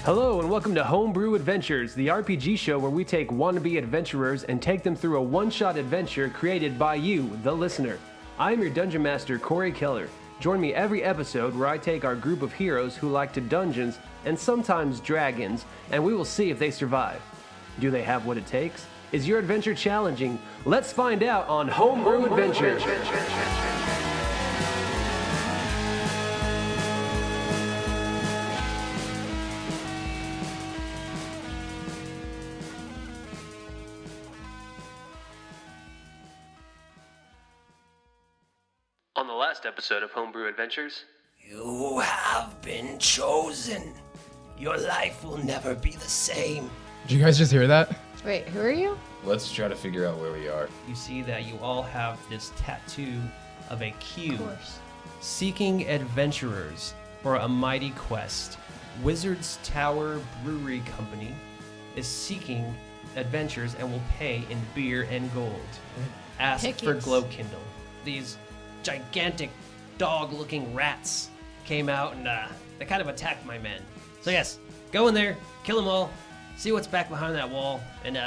Hello and welcome to Homebrew Adventures, the RPG show where we take wannabe adventurers and take them through a one-shot adventure created by you, the listener. I am your Dungeon Master, Corey Keller. Join me every episode where I take our group of heroes who like to dungeons and sometimes dragons, and we will see if they survive. Do they have what it takes? Is your adventure challenging? Let's find out on Homebrew Adventures. On the last episode of Homebrew Adventures, you have been chosen. Your life will never be the same. Did you guys just hear that? Wait, who are you? Let's try to figure out where we are. You see that you all have this tattoo of a Q. Of course. Seeking adventurers for a mighty quest. Wizard's Tower Brewery Company is seeking adventures and will pay in beer and gold. Ask for Hickeys. Glow Kindle. These gigantic dog-looking rats came out and they kind of attacked my men. So yes, go in there, kill them all, see what's back behind that wall, and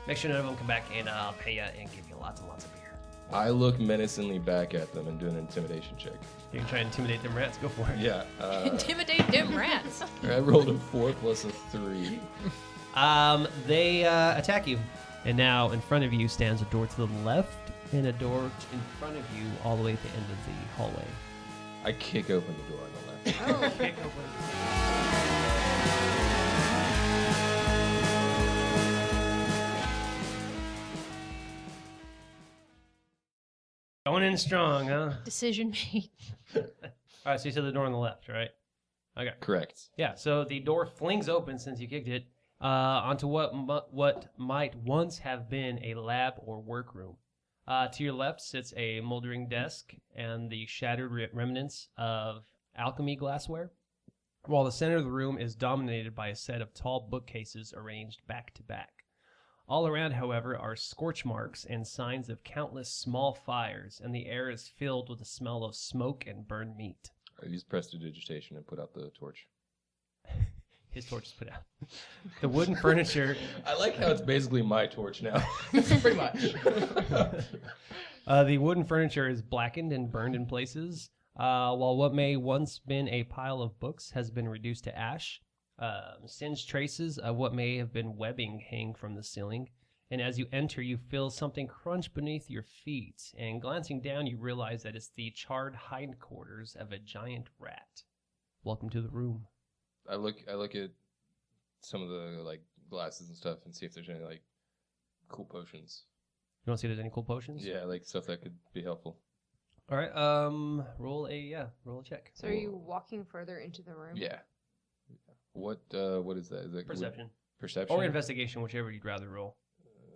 make sure none of them come back, and I'll pay you and give you lots and lots of beer. I look menacingly back at them and do an intimidation check. You can try and intimidate them rats. Go for it. Yeah. Intimidate them rats. I rolled a 4 plus a 3. They attack you, and now in front of you stands a door to the left and a door in front of you all the way at the end of the hallway. I kick open the door on the left. Oh. Kick open. Going in strong, huh? Decision made. All right, so you said the door on the left, right? Okay. Correct. Yeah, so the door flings open since you kicked it onto what might once have been a lab or workroom. To your left sits a moldering desk and the shattered remnants of alchemy glassware, while the center of the room is dominated by a set of tall bookcases arranged back to back. All around, however, are scorch marks and signs of countless small fires, and the air is filled with the smell of smoke and burned meat. I use prestidigitation and put out the torch. His torch is put out. The wooden furniture... I like how it's basically my torch now. Pretty much. The wooden furniture is blackened and burned in places, while what may once been a pile of books has been reduced to ash. Singed traces of what may have been webbing hang from the ceiling, and as you enter, you feel something crunch beneath your feet, and glancing down, you realize that it's the charred hindquarters of a giant rat. Welcome to the room. I look at some of the like glasses and stuff and see if there's any like cool potions. You want to see if there's any cool potions? Yeah, like stuff that could be helpful. All right. Roll a check. So are you walking further into the room? Yeah. What is that? Is that Perception. Perception Or investigation, whichever you'd rather roll.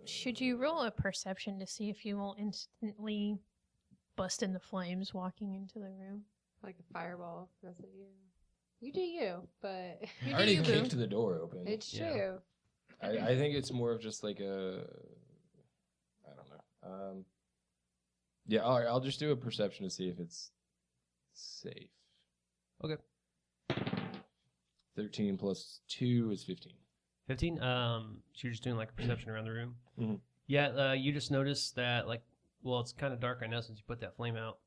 Should you roll a perception to see if you will instantly bust into flames walking into the room? Like a fireball. That's what you. You do you, but I already kicked the door open. it's true. I think it's more of just like a. I don't know. Yeah, all right, I'll just do a perception to see if it's safe. Okay. 13 plus 2 is 15. 15. So you're just doing like a perception around the room. Mhm. Yeah. You just noticed that it's kind of dark right now since you put that flame out.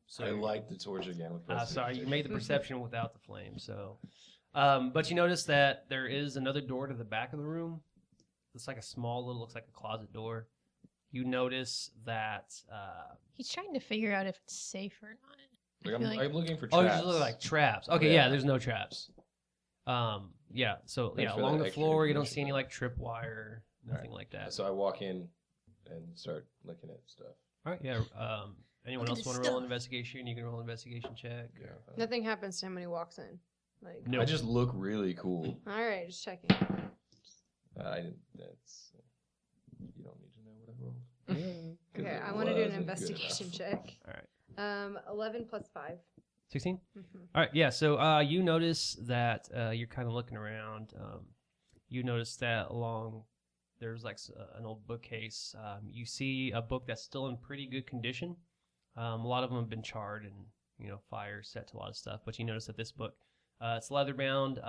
So I light the torch again with sorry, you made the perception without the flame. So, but you notice that there is another door to the back of the room. It's like a small little, looks like a closet door. You notice that. He's trying to figure out if it's safe or not. Like I feel I'm looking for Oh, traps. you just look like traps. Okay, yeah, there's no traps. Yeah. So Thanks yeah, for along that the extra floor, you don't information, see any though. like tripwire, nothing Right. like that. So I walk in and start looking at stuff. All right, yeah. Anyone Look at else this want to roll stuff. an investigation? You can roll an investigation check. Yeah. Nothing happens to him when he walks in. Like. No. I just look really cool. All right, just checking. I didn't. That's. You don't need to know what I rolled. 'Cause Okay, it I want to do an wasn't good investigation enough. check. All right. 11 plus 5. 16? Mm-hmm. All right, yeah. So you notice that you're kind of looking around. You notice that there's like an old bookcase. You see a book that's still in pretty good condition. A lot of them have been charred and fire set to a lot of stuff. But you notice that this book, it's leather bound.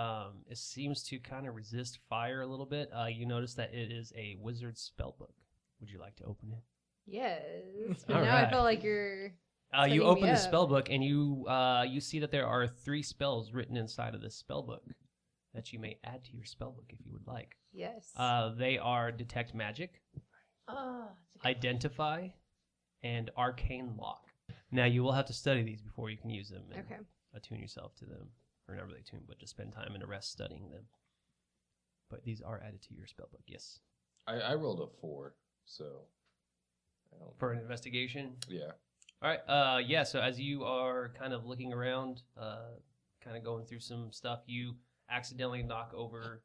It seems to kind of resist fire a little bit. You notice that it is a wizard's spell book. Would you like to open it? Yes. All Now right. I feel like you're. You setting open me the up. spell book and you see that there are 3 spells written inside of this spell book that you may add to your spell book if you would like. Yes. They are Detect Magic, Identify, and Arcane Lock. Now, you will have to study these before you can use them and Okay. attune yourself to them. Or not really attune, but just spend time in a rest studying them. But these are added to your spellbook, yes. I rolled a 4, so I don't. For an investigation? Yeah. All right. Yeah, so as you are kind of looking around, kind of going through some stuff, you accidentally knock over...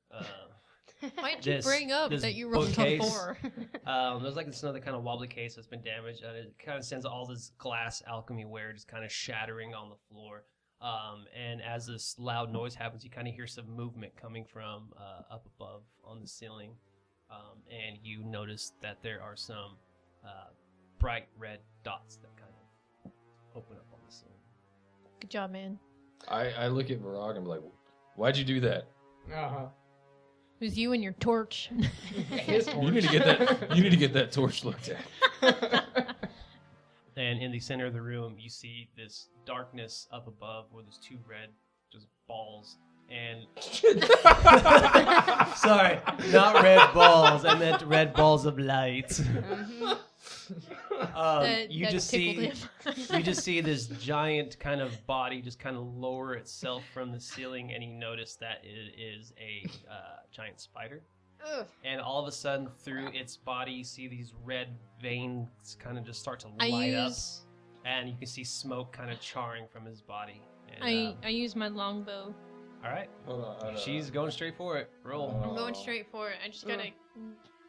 Why'd you this- bring up this that you rolled a bookcase. 4? There's like this another kind of wobbly case that's been damaged, and it kind of sends all this glass alchemy ware just kind of shattering on the floor. And as this loud noise happens, you kind of hear some movement coming from up above on the ceiling, and you notice that there are some bright red dots that kind of open up on the ceiling. Good job, man. I look at Varak and I'm like, why'd you do that? Uh-huh. It was you and your torch. His You need to get that. You need to get that torch looked at. And in the center of the room, you see this darkness up above where there's 2 red just balls. And sorry, not red balls. I meant red balls of light. You That just tickled see him. you just see this giant kind of body just kind of lower itself from the ceiling, and you notice that it is a giant spider. Ugh. And all of a sudden, through its body, you see these red veins kind of just start to I light up, use and you can see smoke kind of charring from his body. And, I use my longbow. all right, Hold on, she's going straight for it. Roll. I'm going Oh. straight for it. I just gotta.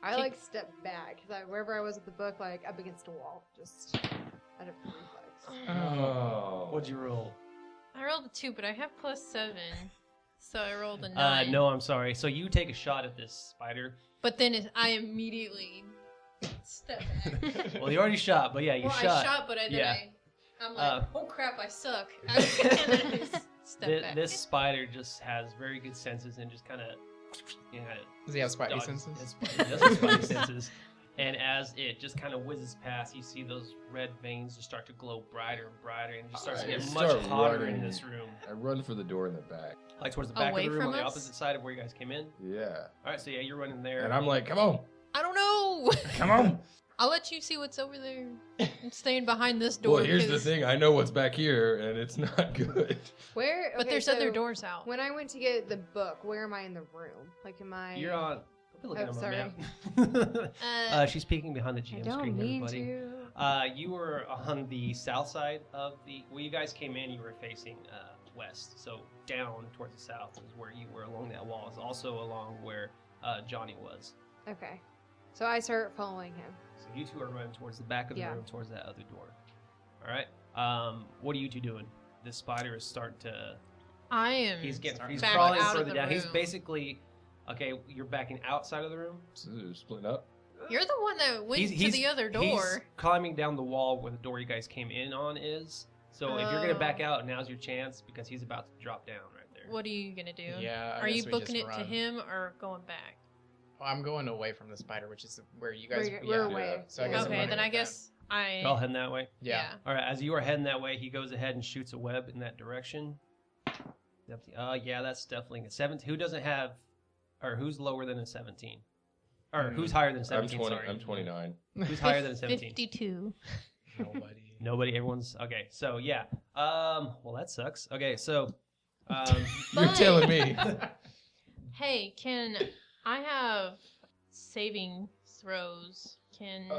I Kick- like step back because wherever I was with the book, like up against a wall, just out of reflex. Oh. What'd you roll? I rolled a 2, but I have +7, so I rolled a 9. No, I'm sorry. So you take a shot at this spider. But then I immediately step back. Well, you already shot, but yeah, you Well, shot. I shot, but Yeah. I'm like, Uh, oh crap, I suck. And then I just step back. This spider just has very good senses and just kind of, Does he have spidey dodges- senses? It does have spidey senses. And as it just kind of whizzes past, you see those red veins just start to glow brighter and brighter, and it just starts to I get start much hotter running. in this room. I run for the door in the back. Like towards the back Away of the room from on the us? opposite side of where you guys came in. Yeah. All right, so yeah, you're running there. And I'm like, come on, I don't know. come on. I'll let you see what's over there. I'm staying behind this door. Well, here's the 'cause- thing. I know what's back here, and it's not good. Where? But okay, there's so other doors out. When I went to get the book, where am I in the room? Like, am I? You're on. Don't be looking Oh, at my map. She's peeking behind the I GM don't screen, mean everybody. to. You were on the south side of the. Where you guys came in, you were facing west. So down towards the south is where you were along that wall. It's also along where Johhny was. Okay. So I start following him. So you two are running towards the back of the Yeah. room, towards that other door. All right. What are you two doing? This spider is starting to. I am. He's back crawling out of further the down. He's room. basically. Okay, you're backing outside of the room. So splitting up. You're the one that went to the other He's door. climbing down the wall where the door you guys came in on is. So if you're gonna back Oh. out, now's your chance because he's about to drop down right there. What are you gonna do? Yeah, I Are you guess we booking it just to run. him or going back? Well, I'm going away from the spider, which is where you guys. We're yeah. away. So I guess I'm Okay, running then with I guess I. Y'all heading that way. Yeah. All right. As you are heading that way, he goes ahead and shoots a web in that direction. Yeah, that's definitely a 17. Who doesn't have, or who's lower than a 17? Or who's higher than a 17? Sorry. I'm 29. Who's higher than a 17? 52. Nobody. Nobody. Everyone's okay. So yeah. Well, that sucks. Okay, so. You're But- telling me. Hey, can I have saving throws? Can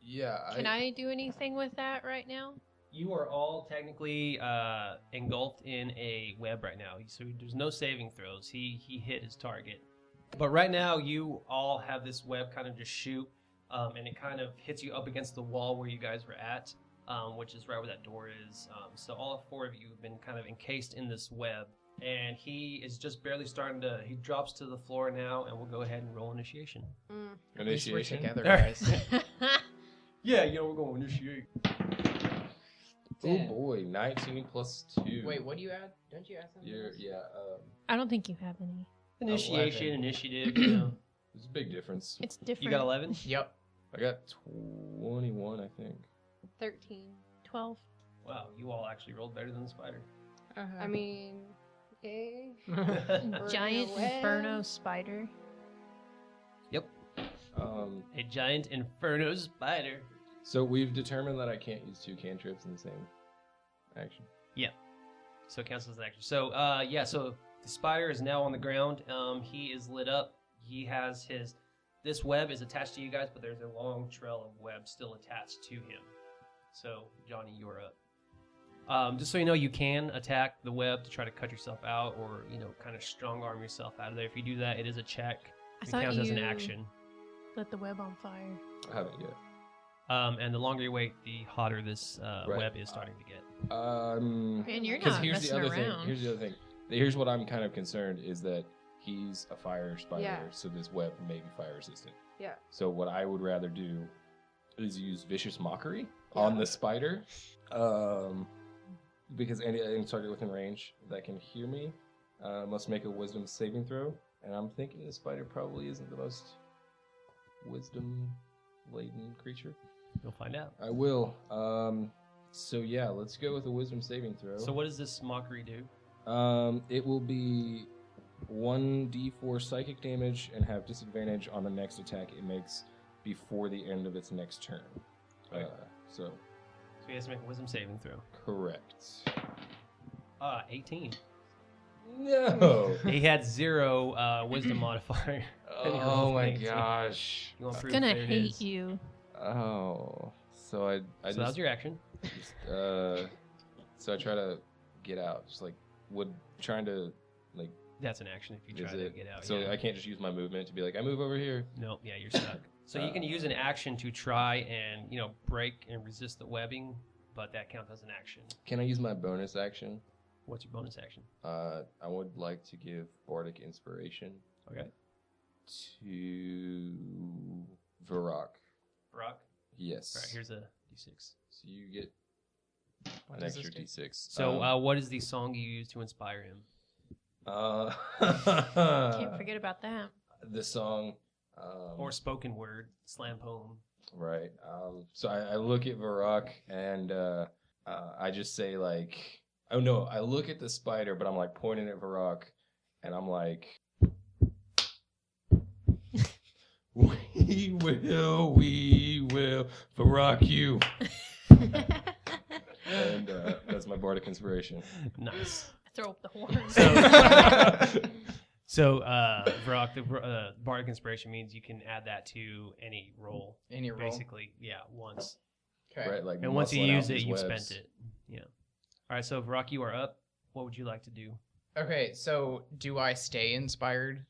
Yeah. I do anything with that right now? You are all technically engulfed in a web right now, so there's no saving throws. He hit his target, but right now you all have this web kind of just shoot, and it kind of hits you up against the wall where you guys were at, which is right where that door is. So all 4 of you have been kind of encased in this web, and he is just barely starting to. He drops to the floor now, and we'll go ahead and roll initiation. At least we're Initiation. together, guys. Yeah, we're going to initiate. Oh boy, 19 plus 2. Wait, what do you add? Don't you add something? I don't think you have any. Initiation, 11. initiative, you know. There's a big difference. It's different. You got 11? Yep. I got 21, I think. 13. 12. Wow, you all actually rolled better than the spider. I mean, yay. Giant Web. inferno spider. Yep. A giant inferno spider. So we've determined that I can't use 2 cantrips in the same action. So it counts as an action. So, so the spider is now on the ground. He is lit up. He has this web is attached to you guys, but there's a long trail of web still attached to him. So, Johhny, you are up. Just so you know, you can attack the web to try to cut yourself out or, kind of strong arm yourself out of there. If you do that, it is a check. I It thought counts as an you action. lit the web on fire. I haven't yet. And the longer you wait, the hotter this Right. web is starting to get. And you're Because not here's the messing other around. thing. Here's the other thing. Here's what I'm kind of concerned is that he's a fire spider, Yeah. so this web may be fire resistant. Yeah. So what I would rather do is use vicious mockery on the spider, because any target within range that can hear me must make a wisdom saving throw, and I'm thinking the spider probably isn't the most wisdom-laden creature. You'll find out. I will. So yeah, let's go with a wisdom saving throw. So what does this mockery do? It will be 1d4 psychic damage and have disadvantage on the next attack it makes before the end of its next turn. Okay. So So he has to make a wisdom saving throw. correct. 18. No. He had 0 wisdom modifier. Oh my 18. gosh. You want It's proof? gonna There it hate is. you. Oh. So I So that was just, your action. so I try to get out, just like trying to like. That's an action if you Is try to it? get out. So yeah. I can't just use my movement to be like, I move over here. No, yeah, you're stuck. So you can use an action to try and break and resist the webbing, but that counts as an action. Can I use my bonus action? What's your bonus action? I would like to give Bardic Inspiration Okay. to Varak. Brock. Yes. All right, here's a d6. So you get What an does extra this do? d6. So what is the song you use to inspire him? Can't forget about that. the song. Or spoken word, slam poem. Right. So I look at Varak and I just say like, oh no, I look at the spider, but I'm like pointing at Varak and I'm like, we will Varak you. And that's my Bardic Inspiration. Nice. Throw up the horns. So, Varak, the Bardic Inspiration means you can add that to any roll. Any roll. Basically, yeah, once. Okay. Right, like And once you muscling out use it, these you've webs. spent it. Yeah. All right, so Varak, you are up. What would you like to do? Okay, so do I stay inspired?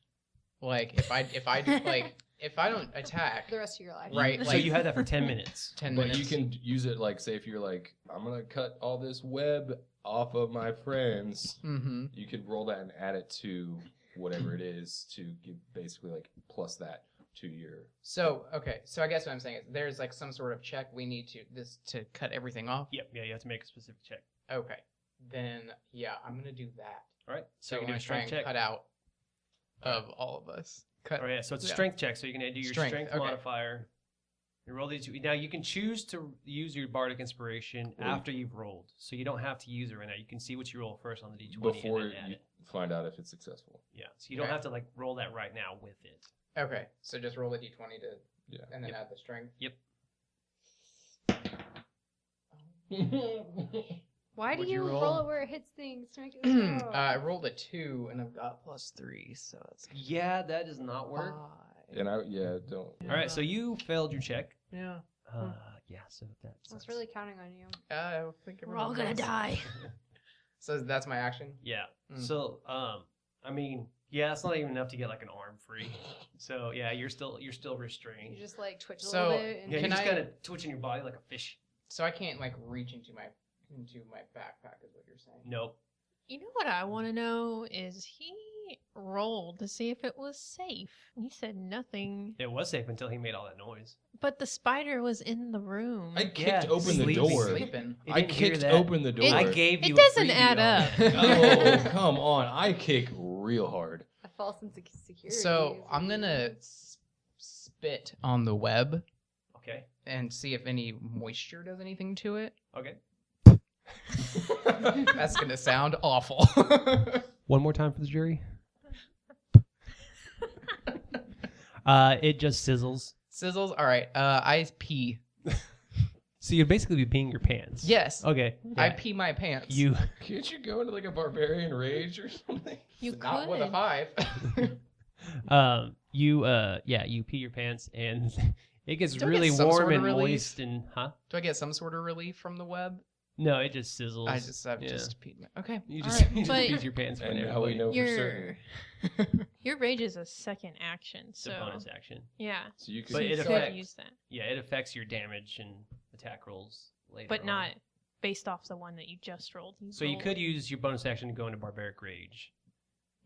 Like if I if I don't attack, The rest of your life. right? So Like you had that for 10 minutes. 10 But minutes. you can use it like, say, if you're like, I'm gonna cut all this web off of my friends. Mm-hmm. You could roll that and add it to whatever it is to give basically like plus that to your. So okay, so I guess what I'm saying is there's like some sort of check we need to cut everything off. Yep, yeah, you have to make a specific check. Okay, then yeah, I'm gonna do that. All right, so So you I'm can do gonna a try strength and check. cut out of all of us. Cut. All right, yeah, so it's a Yeah. strength check, so you can do your Strength, strength okay. modifier. You roll these two. Now you can choose to use your Bardic Inspiration Or- after you've rolled, so you don't have to use it right now. You can see what you roll first on the d20 Before and then add you it. find out if it's successful. Yeah, so you don't Okay. have to like roll that right now with it. Okay, so just roll a d20 to Yeah. and then Yep. add the strength. Why do What'd you you roll? roll? it where it hits things to make it so? I rolled a 2 and I've got +3, so that's Yeah, that does not work. 5. And don't. All right, so you failed your check. Yeah. Yeah, so that I was sucks. really counting on you. I don't think We're all everyone gonna does. die. So that's my action. Yeah. Mm. So, I mean, yeah, it's not even enough to get like an arm free. So yeah, you're still restrained. You just like twitch a So, little bit. And Yeah, Can you're just I- kind of twitching your body like a fish. So I can't like reach into my backpack is what you're saying. Nope. You know what I want to know is he roll to see if it was safe. He said nothing. It was safe until he made all that noise. But the spider was in the room. I kicked Yeah, open the sleeping. door. Sleeping. He I didn't hear kicked that. open the door. I gave you It a doesn't freebie add on up. it. Oh, come on. I kick real hard. A false sense of security. So is I'm what gonna it is. spit on the web Okay. and see if any moisture does anything to it. Okay. That's gonna sound awful. One more time for the jury. It just sizzles. Sizzles. All right. I pee. So you'd basically be peeing your pants. Yes. Okay. I yeah. pee my pants. You. Can't you go into like a barbarian rage or something? You Not could. with a 5. You pee your pants and it gets Do I get really some warm sort of and relief? moist and Do I get some sort of relief from the web? No, it just sizzles. I've just peed. Okay. You all just, right. you just But- peed your pants. And for now we everybody. know for Your certain. your rage is a second action, It's a so bonus action. yeah, So you could But you it could affects- use that, Yeah, it affects your damage and attack rolls later. but on. not based off the one that you just rolled. So you rolled- could use your bonus action to go into barbaric rage.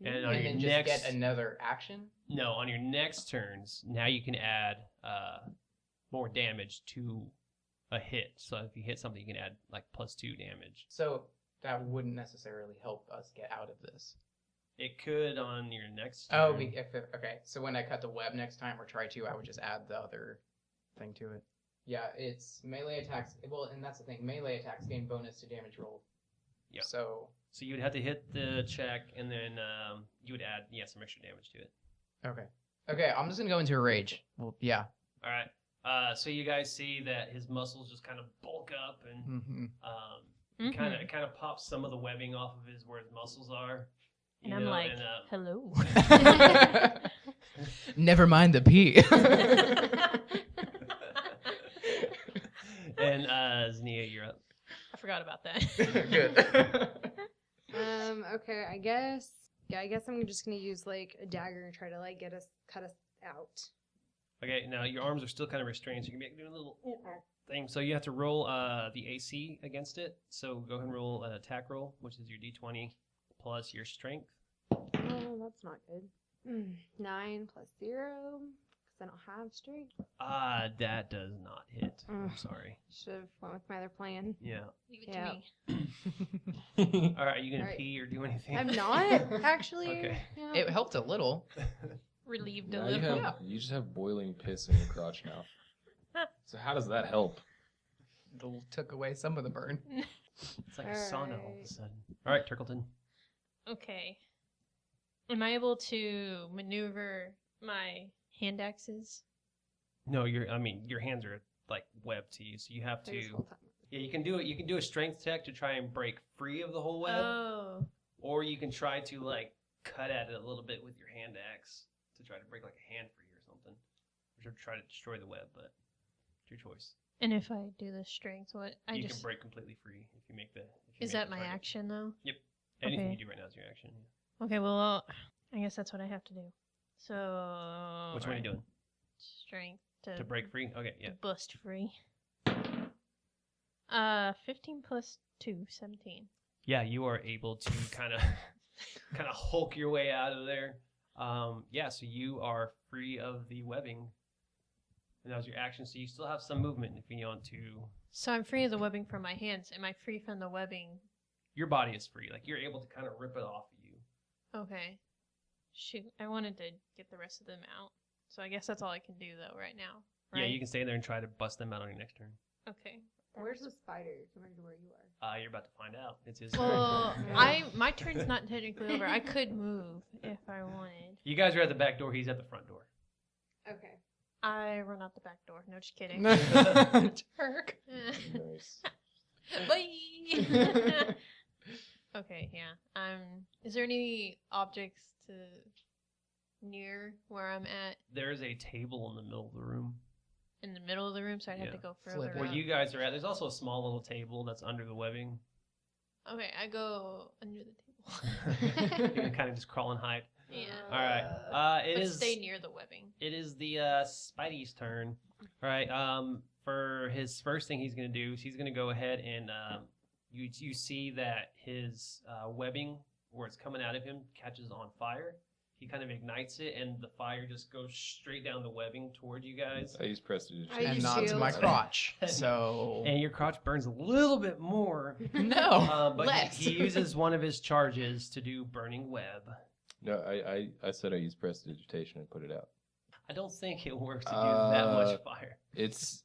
And on And your then just next get another action. no, on your next turns, now you can add more damage to a hit. So if you hit something, you can add like +2 damage. So that wouldn't necessarily help us get out of this. It could on your next turn. Oh, okay. So when I cut the web next time or try to, I would just add the other thing to it. Yeah, it's melee attacks. Well, and that's the thing. Melee attacks gain bonus to damage rolled. Yeah. So So you would have to hit the check, and then you would add some extra damage to it. okay, I'm just gonna go into a rage. Well, yeah. All right. So you guys see that his muscles just kind of bulk up, and Mm-hmm. Mhm. kind of pops some of the webbing off of his where his muscles are. and I'm like, hello. Never mind the pee. and Znia, you're up. I forgot about that. Good. Okay, I guess. Yeah, I guess I'm just gonna use like a dagger and try to like cut us out. Okay, now your arms are still kind of restrained, so you can be doing a little thing. So you have to roll the AC against it. So go ahead and roll an attack roll, which is your D20 plus your strength. Oh, that's not good. 9 plus 0, because I don't have strength. That does not hit. I'm sorry. Should have went with my other plan. Yeah. Leave it Yeah. to me. All right, are you gonna All right. pee or do anything? I'm not actually. Okay. Yeah. It helped a little. Relieved a Now you, little. you just have boiling piss in your crotch now. So how does that help? Took away some of the burn. It's like a sauna all of a Alright. sudden. All right, Turkleton. Okay. Am I able to maneuver my hand axes? No, your hands are like webbed to you, so you have This to. whole time. Yeah, you can do it. You can do a strength check to try and break free of the whole web, Oh. or you can try to like cut at it a little bit with your hand axe to try to break like a hand free or something, or to try to destroy the web. But it's your choice. And if I do the strength, what You can break completely free if you make the. Is that my action though? Anything okay. you do right now is your action. Okay, well, I guess that's what I have to do. So. Which one are you doing? Strength to To break free? Okay, yeah. to bust free. 15 plus 2, 17. Yeah, you are able to kind of hulk your way out of there. Yeah, so you are free of the webbing. And that was your action, so you still have some movement if you want to. So I'm free of the webbing from my hands. Am I free from the webbing? Your body is free. Like, you're able to kind of rip it off of you. Okay. Shoot, I wanted to get the rest of them out. So I guess that's all I can do though right now. Right? Yeah, you can stay there and try to bust them out on your next turn. Okay. Where's the spider compared to where you are? You're about to find out. It's his Well, turn. my turn's not technically over. I could move if I wanted. You guys are at the back door. He's at the front door. Okay. I run out the back door. No, just kidding. Turk. Nice. Bye. Okay, yeah. Is there any objects to near where I'm at There's a table in the middle of the room. in the middle of the room, so I'd have to Yeah. go Flip further. it. Where up? you guys are at, there's also a small little table that's under the webbing. Okay, I go under the table. You can kind of just crawl and hide. Yeah. All right. It But is. stay near the webbing. It is the Spidey's turn. All right. For his first thing he's gonna do is he's gonna go ahead and you see that his webbing where it's coming out of him catches on fire, he kind of ignites it, and the fire just goes straight down the webbing toward you guys. I use prestidigitation. I And use not to shield. my crotch. So And your crotch burns a little bit more. no, But less. he uses one of his charges to do burning web. No, I said I use prestidigitation and put it out. I don't think it works to do that much fire. It's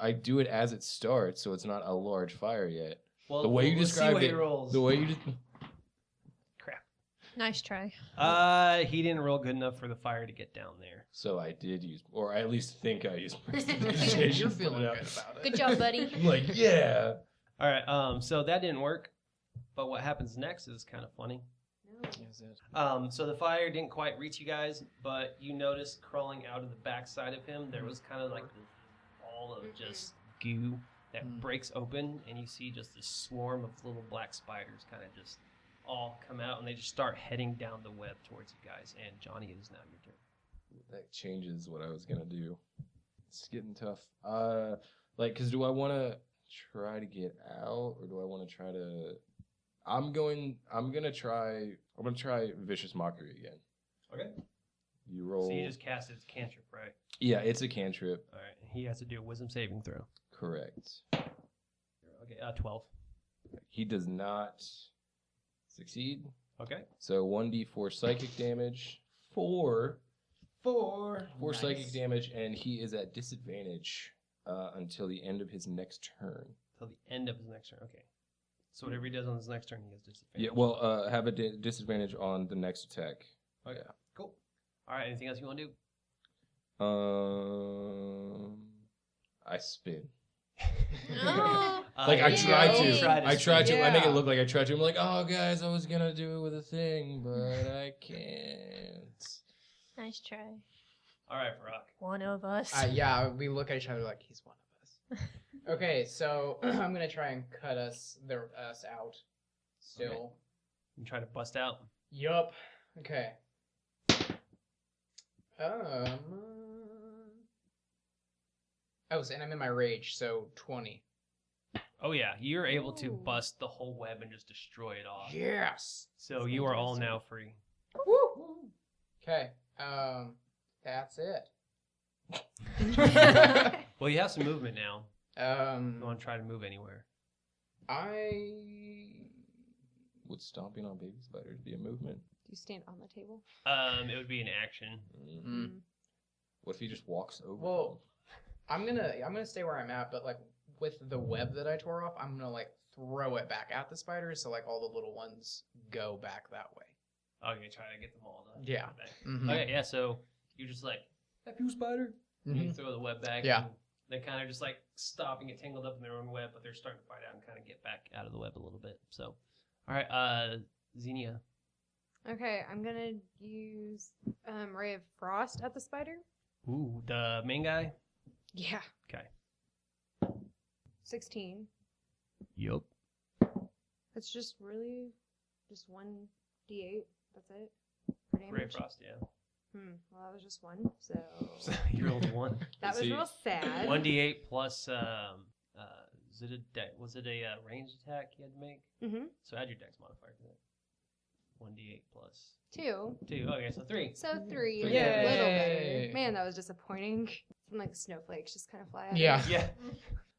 I do it as it starts, so it's not a large fire yet. Well, The way you let's see described what he it, rolls. the way you Crap. Nice try. He didn't roll good enough for the fire to get down there. So I did use, or I at least think I used prestidigitation. You're to put feeling it out. good about it. Good job, buddy. I'm like, yeah. All right. So that didn't work. But what happens next is kind of funny. Is it? So the fire didn't quite reach you guys, but you noticed crawling out of the backside of him, there was kind of like this ball of just goo that breaks open, and you see just this swarm of little black spiders kind of just all come out, and they just start heading down the web towards you guys. And Johhny, it is now your turn. That changes what I was gonna do. It's getting tough. Cause do I want to try to get out, or do I want to try to? I'm gonna try Vicious Mockery again. Okay. You roll. So you just cast it as a cantrip, right? Yeah, it's a cantrip. All right. He has to do a wisdom saving throw. Correct. Okay. 12. He does not succeed. Okay. So 1d4 psychic damage. Four Nice. psychic damage, and he is at disadvantage until the end of his next turn. Till the end of his next turn. Okay. So whatever he does on his next turn, he has disadvantage. Yeah, well, have a disadvantage on the next attack. Okay. Cool. All right. Anything else you want to do? I spin. Oh, Like I there you try go. to. I try to. I make it Yeah. look like I try to. I'm like, oh guys, I was gonna do it with a thing, but I can't. nice try. All right, Varak. One of us. Yeah, we look at each other like he's one of us. Okay, so I'm gonna try and cut us out. Still. You try to bust out. Yup. Okay. And I'm in my rage, so 20. Oh yeah, you're able to Ooh. bust the whole web and just destroy it off. Yes. So you are all now free. Woo. Okay. That's it. Well, you have some movement now. You want to try to move anywhere? Would stomping on baby spiders be a movement? Do you stand on the table? It would be an action. Mm. What if he just walks over? Well, I'm gonna stay where I'm at, but like with the web that I tore off, I'm gonna like throw it back at the spiders, so like all the little ones go back that way. Okay, try to get them all to Yeah. back. Mhm. Okay, yeah. So you just like F you, spider. And you Mhm. throw the web back. Yeah. And they kind of just like stop and get tangled up in their own web, but they're starting to fight out and kind of get back out of the web a little bit. So, all right, Xenia. Okay, I'm gonna use Ray of Frost at the spider. Ooh, the main guy. Yeah. Okay. 16. Yup. It's just really just 1d8. That's it. For damage. Ray of Frost, yeah. Well, that was just one, so So you rolled one. that was See, real sad. 1d8 plus was it a ranged attack you had to make? Mm-hmm. So add your dex modifier to that. 1d8 plus 2. 2. Okay, so 3. So 3. Yay. A little better. Man, that was disappointing. Some like snowflakes just kind of fly out. Yeah. Yeah.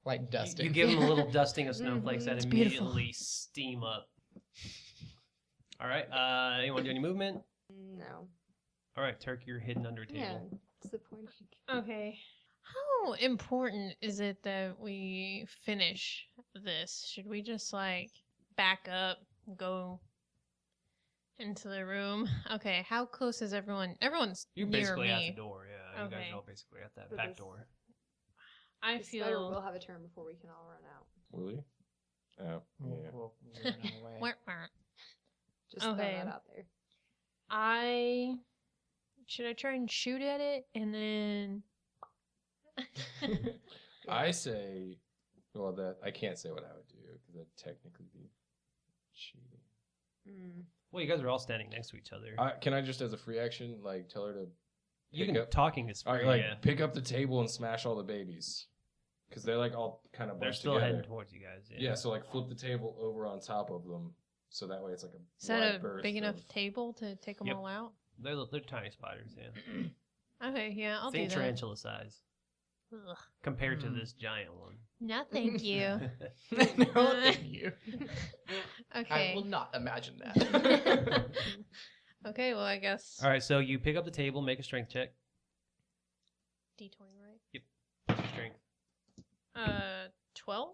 Like dusting. You give them a little dusting of snowflakes that It's immediately steam up. All right. Anyone do any movement? No. All right, Turk, you're hidden under a table. Yeah. Disappointing. Okay. How important is it that we finish this? Should we just like back up, go into the room? Okay, how close is everyone? Everyone's You're near basically at me. the door, yeah. You guys Okay. are all basically at that So back this- door. I The spider will feel. have a turn before we can all run out. Will he? Oh, yeah. We'll run away. Wah-wah. Just throw Okay. that out there. Should I try and shoot at it and then? I say, well, that I can't say what I would do because that'd technically be cheating. Well, you guys are all standing next to each other. Can I just, as a free action, like tell her to You pick can up? talking is All free, right, like yeah. pick up the table and smash all the babies because they're like all kind of They're bunched still together. heading towards you guys. Yeah, so like flip the table over on top of them, so that way it's like a Is that wide a berth big enough of- table to take them Yep. all out? They're tiny spiders, yeah. Okay, yeah, I'll Think do that. tarantula size Ugh. compared to this giant one. No, thank you. No, thank you. Okay. I will not imagine that. Okay, well, I guess All right, so you pick up the table, make a strength check. D20, right? What's your strength? 12?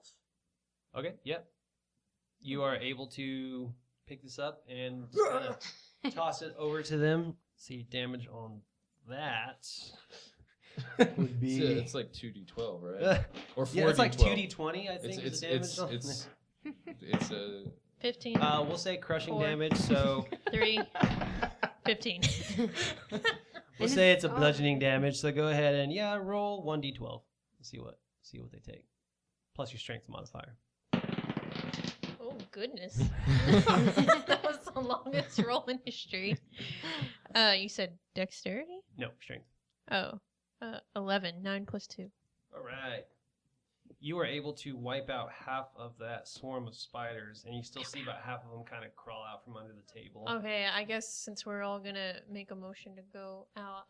Okay, yep. You are able to pick this up and just kind of toss it over to them. See damage on that would be. It's like 2d12, right? Or 4d12. Yeah, it's like 2d20, I think, is the damage. It's a 15. We'll say crushing 4. damage, so 3. 15. we'll say it's a bludgeoning damage. So go ahead and roll 1d12. See what they take. Plus your strength modifier. Oh, goodness. That was the longest roll in history. You said dexterity? No, strength. Oh, 11. 9 plus 2. All right. You are able to wipe out half of that swarm of spiders, and you still see about half of them kind of crawl out from under the table. Okay, I guess since we're all gonna make a motion to go out,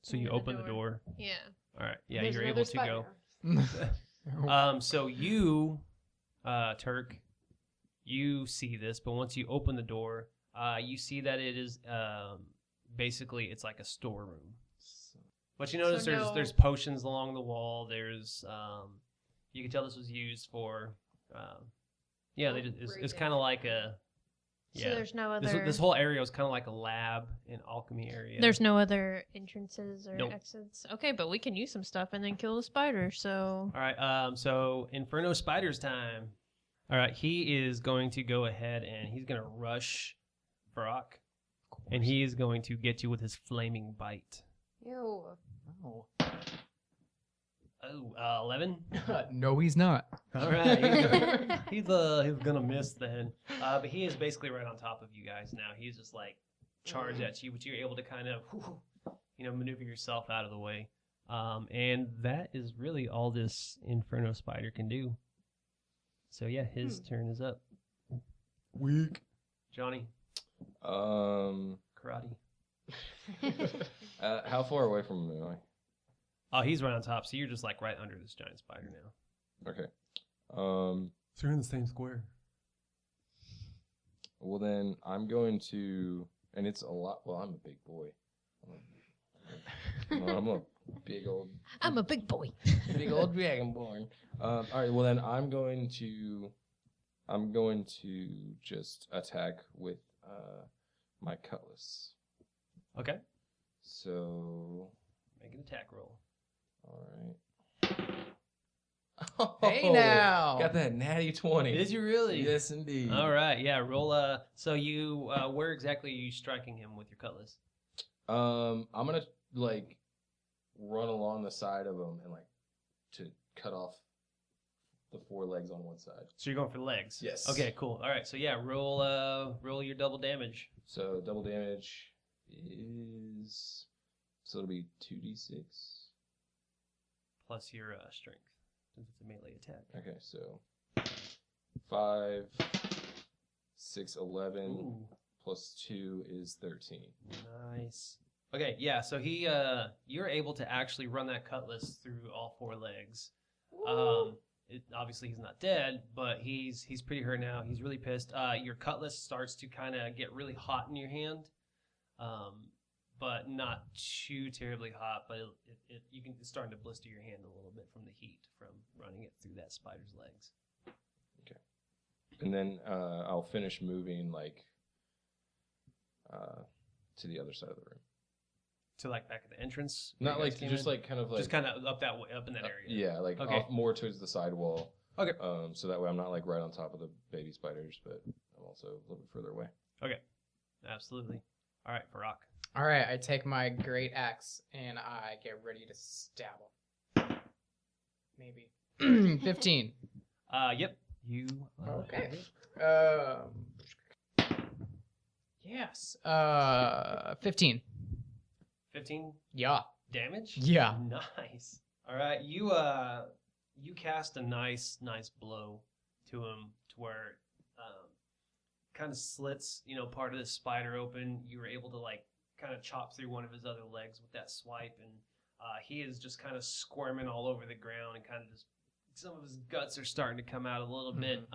So you open the door. Yeah. All right. Yeah, There's you're another able to go. spider. So you, Turk, you see this, but once you open the door, you see that it is basically it's like a storeroom. But you notice So there's potions along the wall. There's you can tell this was used for it's kind of like a So there's no other. this whole area was kind of like a lab and alchemy area. There's no other entrances or Nope. exits. Okay, but we can use some stuff and then kill the spider. So All right. So Inferno Spiders time. All right. He is going to go ahead and he's going to rush Varak, and he is going to get you with his flaming bite. Ew. Oh. Oh, 11. No, he's not. All right. He's gonna miss then. But he is basically right on top of you guys now. He's just like charged at you, but you're able to kind of maneuver yourself out of the way. And that is really all this Inferno Spider can do. So yeah, his turn is up. weak. Johhny, Um, karate. how far away from him am I? Oh, he's right on top, so you're just like right under this giant spider now. Okay. So you're in the same square. Well then, I'm going to, and it's a lot. Well, I'm a big boy. I'm a big old boy. big old dragonborn. All right. Well then, I'm going to just attack with my cutlass. Okay. So. Make an attack roll. All right. Hey now. Got that natty 20. Did you really? Yes, indeed. All right. Yeah. Roll. So you, where exactly are you striking him with your cutlass? I'm gonna like run along the side of him and like to cut off the 4 legs on one side. So you're going for the legs. Yes. Okay. Cool. All right. So yeah, roll your double damage. So double damage is it'll be 2d6. Plus your strength, since it's a melee attack. Okay, so 5, 6, 11 Ooh, plus 2 is 13. nice. Okay, yeah. So you're able to actually run that cutlass through all 4 legs. Obviously he's not dead, but he's pretty hurt now. He's really pissed. Your cutlass starts to kind of get really hot in your hand. But not too terribly hot, but it's starting to blister your hand a little bit from the heat from running it through that spider's legs. Okay. And then I'll finish moving like to the other side of the room. To like back at the entrance? Not where you like guys just came in? like kind of like just kind of up that way, up in that area. Yeah, like Okay. off more towards the side wall. Okay. So that way I'm not like right on top of the baby spiders, but I'm also a little bit further away. Absolutely. All right, Varak. All right, I take my great axe and I get ready to stab him. Maybe 15. Yep. You. Okay. Yes. 15. 15 Yeah. damage. Yeah. Nice. All right, you cast a nice blow to him to where kind of slits part of this spider open. You were able to like kind of chop through one of his other legs with that swipe, and he is just kind of squirming all over the ground and kind of just some of his guts are starting to come out a little bit.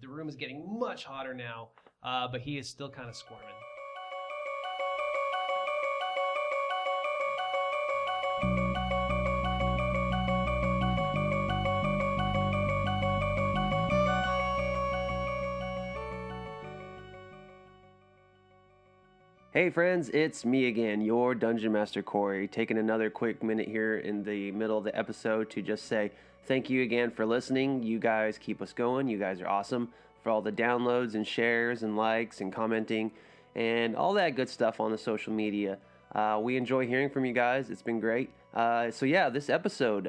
The room is getting much hotter now, but he is still kind of squirming. Hey friends, it's me again, your Dungeon Master Corey, taking another quick minute here in the middle of the episode to just say thank you again for listening. You guys keep us going. You guys are awesome for all the downloads and shares and likes and commenting and all that good stuff on the social media. We enjoy hearing from you guys. It's been great. So yeah, this episode,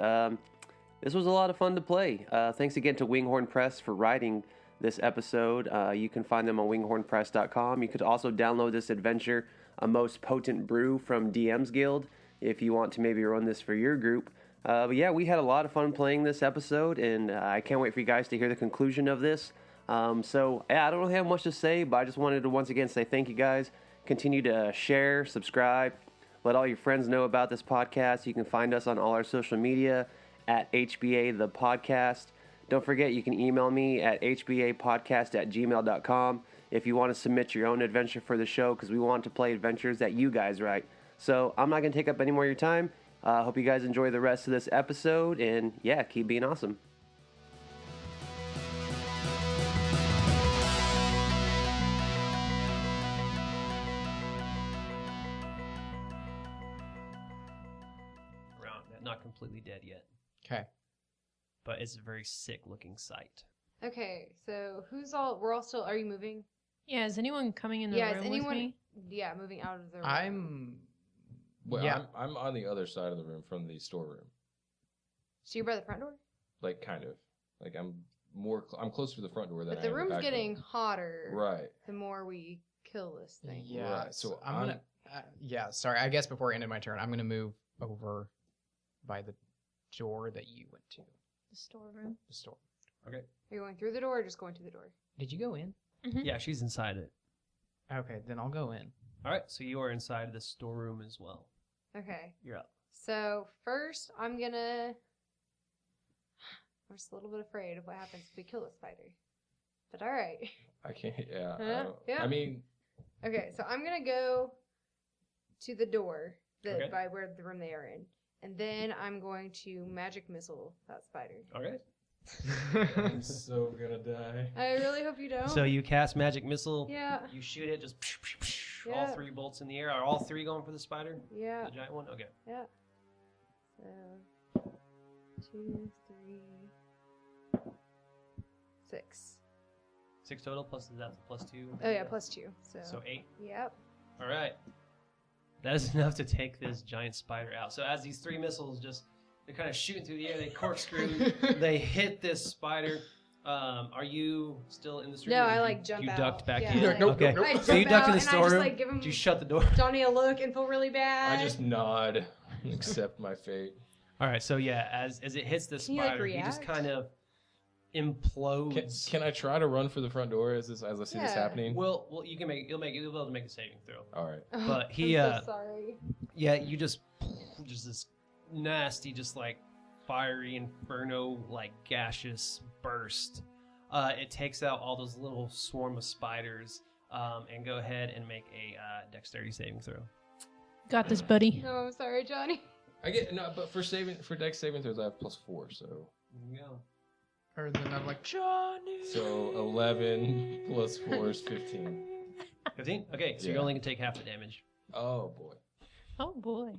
this was a lot of fun to play. Thanks again to Winghorn Press for writing this episode. You can find them on winghornpress.com. You could also download this adventure, A Most Potent Brew from DM's Guild, if you want to maybe run this for your group. But yeah, we had a lot of fun playing this episode, and I can't wait for you guys to hear the conclusion of this. So yeah, I don't really have much to say, but I just wanted to once again say thank you guys. Continue to share, subscribe, let all your friends know about this podcast. You can find us on all our social media at HBA the Podcast. Don't forget, you can email me at hbapodcast@gmail.com if you want to submit your own adventure for the show, because we want to play adventures that you guys write. So I'm not going to take up any more of your time. Hope you guys enjoy the rest of this episode, and yeah, keep being awesome. Around, not completely dead yet, Okay. but it's a very sick looking sight. Okay, so we're all still, are you moving? Yeah, is anyone coming in the Yeah, is room anyone, with me? yeah, moving out of the room. Well, Yeah. I'm on the other side of the room from the storeroom. So you're by the front door? Like, kind of. Like, I'm closer to the front door than But I the am room's back getting door. hotter Right. the more we kill this thing. Yeah. Right, so I'm gonna. Yeah. Sorry. I guess before I ended my turn, I'm gonna move over by the door that you went to. The storeroom. The store. Okay. Are you going through the door or just going to the door? Did you go in? Mhm. Yeah, she's inside it. Okay, then I'll go in. All right, so you are inside the storeroom as well. Okay. You're up. So first, I'm just a little bit afraid of what happens if we kill a spider. But all right. I can't, yeah. Yeah. I mean, Okay, so I'm gonna go to the door Okay. by where the room they are in, and then I'm going to magic missile that spider. All right. I'm so gonna die. I really hope you don't. So you cast magic missile. Yeah. You shoot it, just all Yeah. 3 bolts in the air. Are all 3 going for the spider? Yeah. The giant one? Okay. Yeah. So 2, 3, 6. 6 total, plus that's +2. Oh yeah, +2. So 8. Yep. All right. That is enough to take this giant spider out. So as these 3 missiles they're kind of shooting through the air, they corkscrew, they hit this spider. Are you still in the room? No, or I did like jump you out. ducked back Yeah, in. like- Okay. Nope. I So you jump ducked out in the and I just, storeroom. like, give him Did you shut the door? Johnny a look and feel really bad. I just nod, accept my fate. All right. So yeah, as it hits the Can you, like, spider, he just react? kind of implodes. Can I try to run for the front door as I see this Yeah. happening? Well, you'll be able to make a saving throw. All right. Oh, but he, I'm so sorry. Yeah, you just this nasty, just like fiery inferno, like gaseous burst. It takes out all those little swarm of spiders, and go ahead and make a dexterity saving throw. Got this, buddy. No, I'm sorry, Johnny. I get no, but for dex saving throws, I have +4, so There you go. Or then I'm like, Johhny. so 11 plus 4 is 15. 15? Okay, so Yeah. you're only going to take half the damage. Oh boy. Oh boy.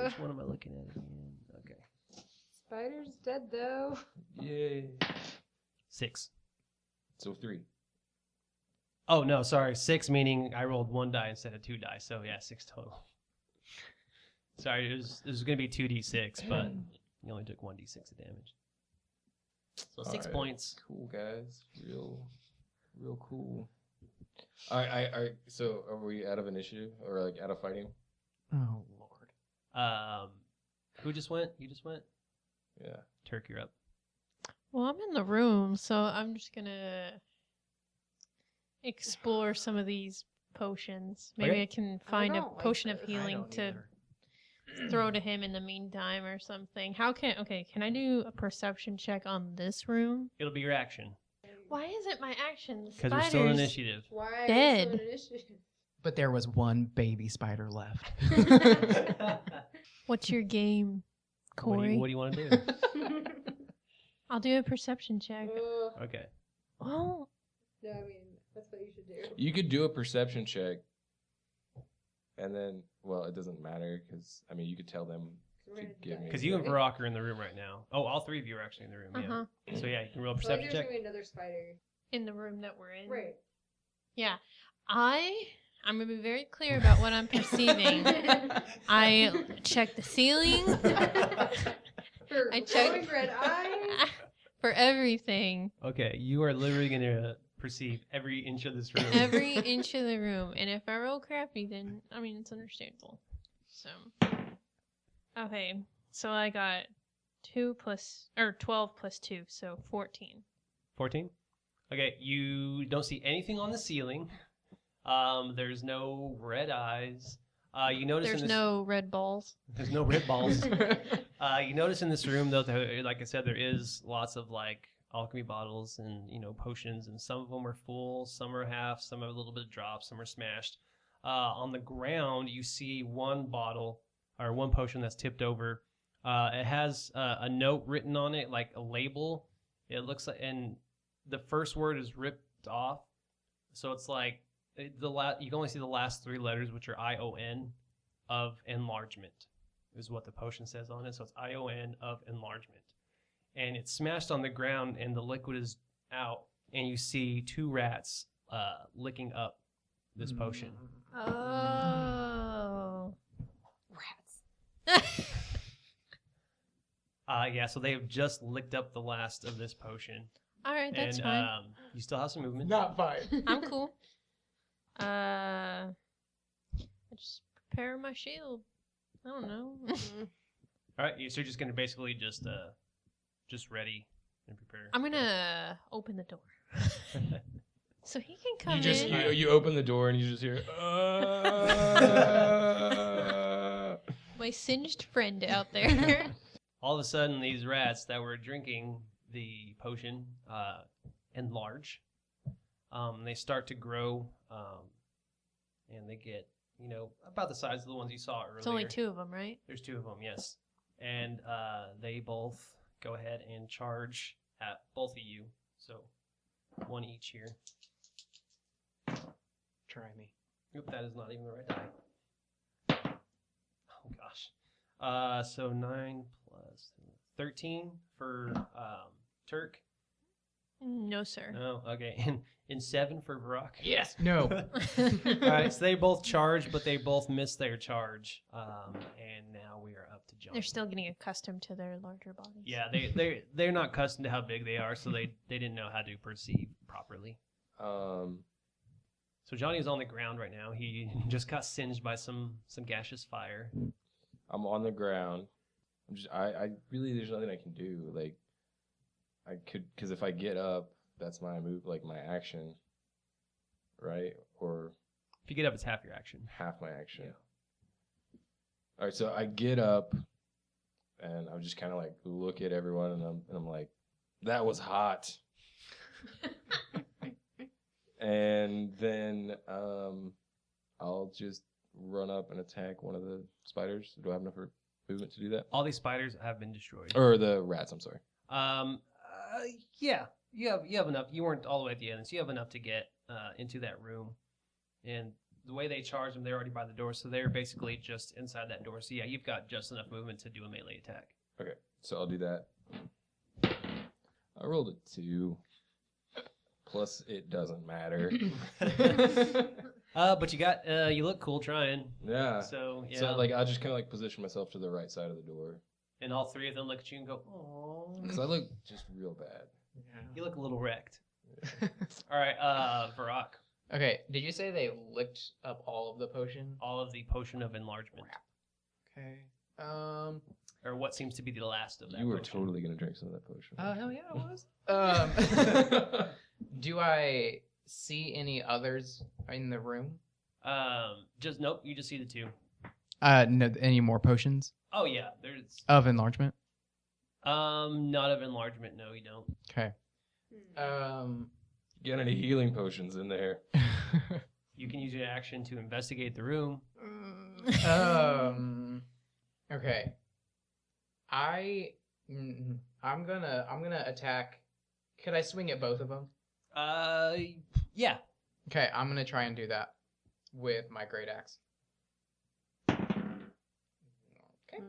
Which one am I looking at again? Okay. Spider's dead though. Yay. 6. So 3. Oh, no, sorry. 6 meaning I rolled 1 die instead of 2 die. So, yeah, 6 total. Sorry, it was going to be 2d6, but you only took 1d6 of damage. So 6 Alright. points. Cool guys. Real cool. Alright, so are we out of initiative or like out of fighting? Oh Lord. Who just went? You just went? Yeah. Turk, you're up. Well, I'm in the room, so I'm just gonna explore some of these potions. Maybe Okay. I can find a don't like potion of those. healing to throw to him in the meantime or something. Can I do a perception check on this room? It'll be your action Why is it my action? The because we're still in spiders- initiative. Why are Dead. we still in initiative? But there was one baby spider left. What's your game, Corey? What do you want to do? I'll do a perception check. Ugh. Okay. Oh, No, I mean, that's what you should do. You could do a perception check, and then, well, it doesn't matter because I mean, you could tell them We're to gonna give die. me. Because you and Varak are in the room right now. Oh, all three of you are actually in the room. uh-huh. Yeah. So yeah, you can roll a So like, perception there's check. gonna be another spider. In the room that we're in. Right. Yeah. I'm gonna be very clear about what I'm perceiving. I check the ceiling For I checked- glowing red eye. for everything. Okay, you are literally gonna perceive every inch of this room. Every inch of the room. And if I roll crappy, then I mean it's understandable. So okay. So I got 12 plus 2, so 14. 14. Okay, you don't see anything on the ceiling. There's no red eyes. You notice There's in this, no red balls. there's no red balls. You notice in this room though, like I said, there is lots of like alchemy bottles and potions, and some of them are full, some are half, some have a little bit of drops, some are smashed. On the ground, you see one bottle or one potion that's tipped over. It has a note written on it, like a label. It looks like, and the first word is ripped off, so it's like you can only see the last 3 letters, which are ION of enlargement, is what the potion says on it. So it's ION of enlargement, and it's smashed on the ground, and the liquid is out, and you see 2 rats licking up this potion. Oh. Rats. Yeah, so they have just licked up the last of this potion, All right, that's and fine. you still have some movement. Not fine. I'm cool. I just prepare my shield. I don't know. All right, so you're just gonna basically just ready and prepare. I'm gonna open the door so he can come You just in. you open the door and you just hear. My singed friend out there. All of a sudden, these rats that were drinking the potion enlarge. They start to grow, and they get about the size of the ones you saw earlier. It's only 2 of them, right? There's 2 of them, yes. And they both go ahead and charge at both of you. So 1 each here. Try me. Oop, that is not even the right die. Oh gosh. So 9 plus 13 for Turk. No, sir. No, okay. And 7 for Varak. Yes. No. All right, so they both charge, but they both miss their charge. And now we are up to John. They're still getting accustomed to their larger bodies. Yeah, they're not accustomed to how big they are, so they didn't know how to perceive properly. So Johhny is on the ground right now. He just got singed by some gaseous fire. I'm on the ground. I really, there's nothing I can do. Like, I could, because if I get up, that's my move, like my action, right? Or If you get up, it's half your action. half my action. Yeah. All right, so I get up, and I'm just kind of like look at everyone, and I'm like, that was hot. And then I'll just run up and attack one of the spiders. Do I have enough movement to do that? All these spiders have been destroyed. Or the rats, I'm sorry. Yeah, you have enough. You weren't all the way at the end, so you have enough to get into that room. And the way they charge them, they're already by the door, so they're basically just inside that door. So yeah, you've got just enough movement to do a melee attack. Okay, so I'll do that. I rolled a 2. Plus, it doesn't matter. But you got you look cool trying. Yeah. So yeah. So like, I'll just kind of like position myself to the right side of the door. And all 3 of them look at you and go, "Oh." Because I look just real bad. You look a little wrecked. All right, Varak. Okay. Did you say they licked up all of the potion? All of the potion of enlargement, Okay. or what seems to be the last of that. You were potion. totally going to drink some of that potion. Hell yeah, I was. Do I see any others in the room? Just nope. You just see the 2. No, any more potions Oh yeah, there's of enlargement? not of enlargement. No, you don't. Okay. Get any healing potions in there? You can use your action to investigate the room. Okay. I'm gonna attack. Could I swing at both of them? Yeah. Okay, I'm gonna try and do that with my great axe. Okay.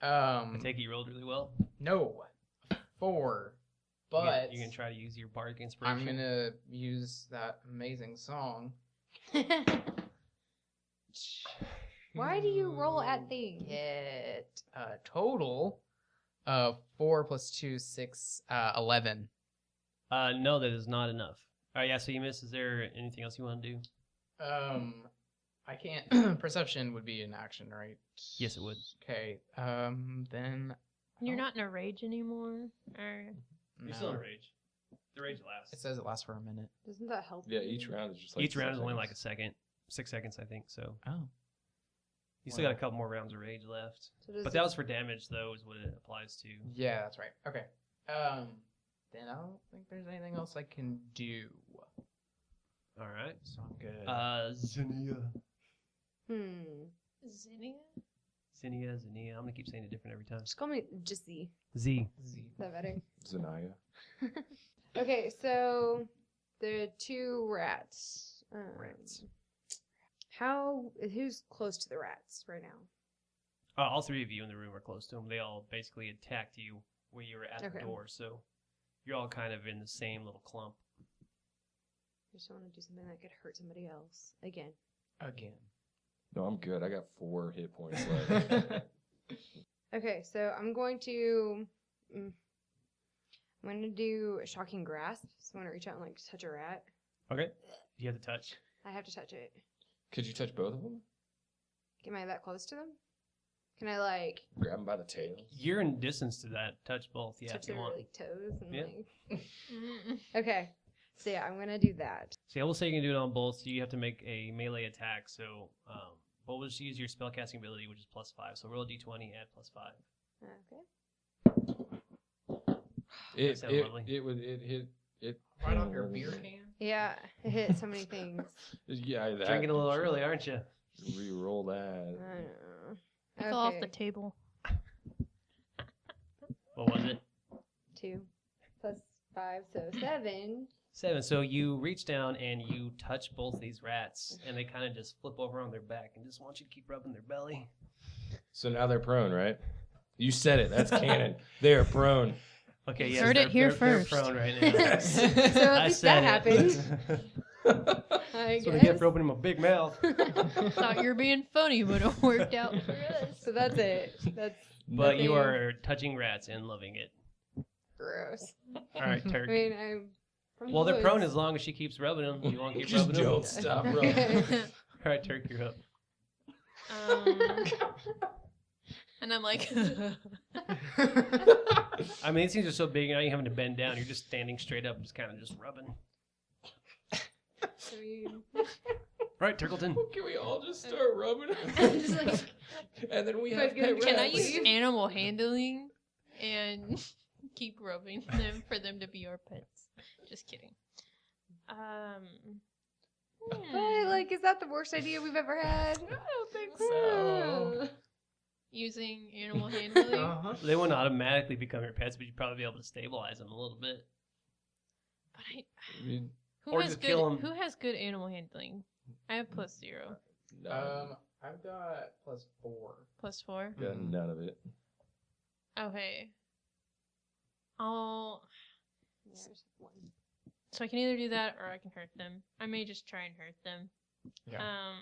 I take it you rolled really well. No, 4. But you can try to use your bardic inspiration. I'm gonna use that amazing song. Why do you roll at things? Get a total of 4 plus 2, 6, 11. No, that is not enough. All right, yeah. So you miss. Is there anything else you want to do? I can't. Perception would be an action, right? Yes, it would. Okay. Then You're not in a rage anymore, or You're still in rage. The rage lasts. It says it lasts for a minute. Doesn't that help? Yeah, each round is just like Each round is only 6 like a second, 6 seconds, I think. So Oh. you still got a couple more rounds of rage left. So does But that was for damage, though, is what it applies to. Yeah, that's right. Okay. Then I don't think there's anything else I can do. All right. So I'm good. Zinnia. Zinnia? Zinnia. I'm gonna keep saying it different every time. Just call me just Z. Z. Is that better? Zanaya. Okay, so the 2 rats. Rats. Who's close to the rats right now? All 3 of you in the room are close to them. They all basically attacked you when you were at the Okay. door, so you're all kind of in the same little clump. I just don't want to do something that could hurt somebody else again. Again. No, I'm good. I got 4 hit points left. Okay, so I'm going to do a shocking grasp. So I'm gonna reach out and like touch a rat. Okay. You have to touch. I have to touch it. Could you touch both of them? Am I that close to them? Can I like Grab them by the tail. You're in distance to that. Touch both. Yeah, touch if you their want. like toes and Yeah. like? Mm. Okay, so yeah, I'm gonna do that. So yeah, we'll say you can do it on both. So you have to make a melee attack. So, but we'll just use your spellcasting ability, which is +5. So roll a d20, add +5. Okay. It sounded lovely. hit it Right off your beer can? Yeah, it hit so many things. Yeah, that. Drinking a little early, aren't you? Re-roll I that. don't know. I fell off the table. What was it? 2 plus 5, so 7. 7. So you reach down and you touch both these rats, and they kind of just flip over on their back and just want you to keep rubbing their belly. So now they're prone, right? You said it. That's canon. They are prone. Okay, yes, Heard it here they're first. prone right now. So at least that happened. I That's what I guess. get for opening my big mouth. Thought you were being funny, but it worked out for us. So that's it. That's But you nothing are touching rats and loving it. gross. All right, Turk. I mean, I'm from Well, the they're prone woods. as long as she keeps rubbing them. You want to keep Just rubbing them? don't stop rubbing. Okay. All right, Turk, you're up. And I'm like, I mean, these things are so big, you're not even having to bend down. You're just standing straight up, just kind of just rubbing. I mean, All right, Turkleton. Can we all just start rubbing? just like, And then we Could have get pet a can I rats. use animal handling and keep rubbing them for them to be our pets? Just kidding. but like, is that the worst idea we've ever had? I don't think so. Using animal handling. Uh-huh. They wouldn't automatically become your pets, but you'd probably be able to stabilize them a little bit. But I mean, who Or has just good kill 'em. who has good animal handling? I have +0. I've got +4. +4. got none of it. Okay. I'll Yeah, there's one. so I can either do that or I can hurt them. I may just try and hurt them. Yeah.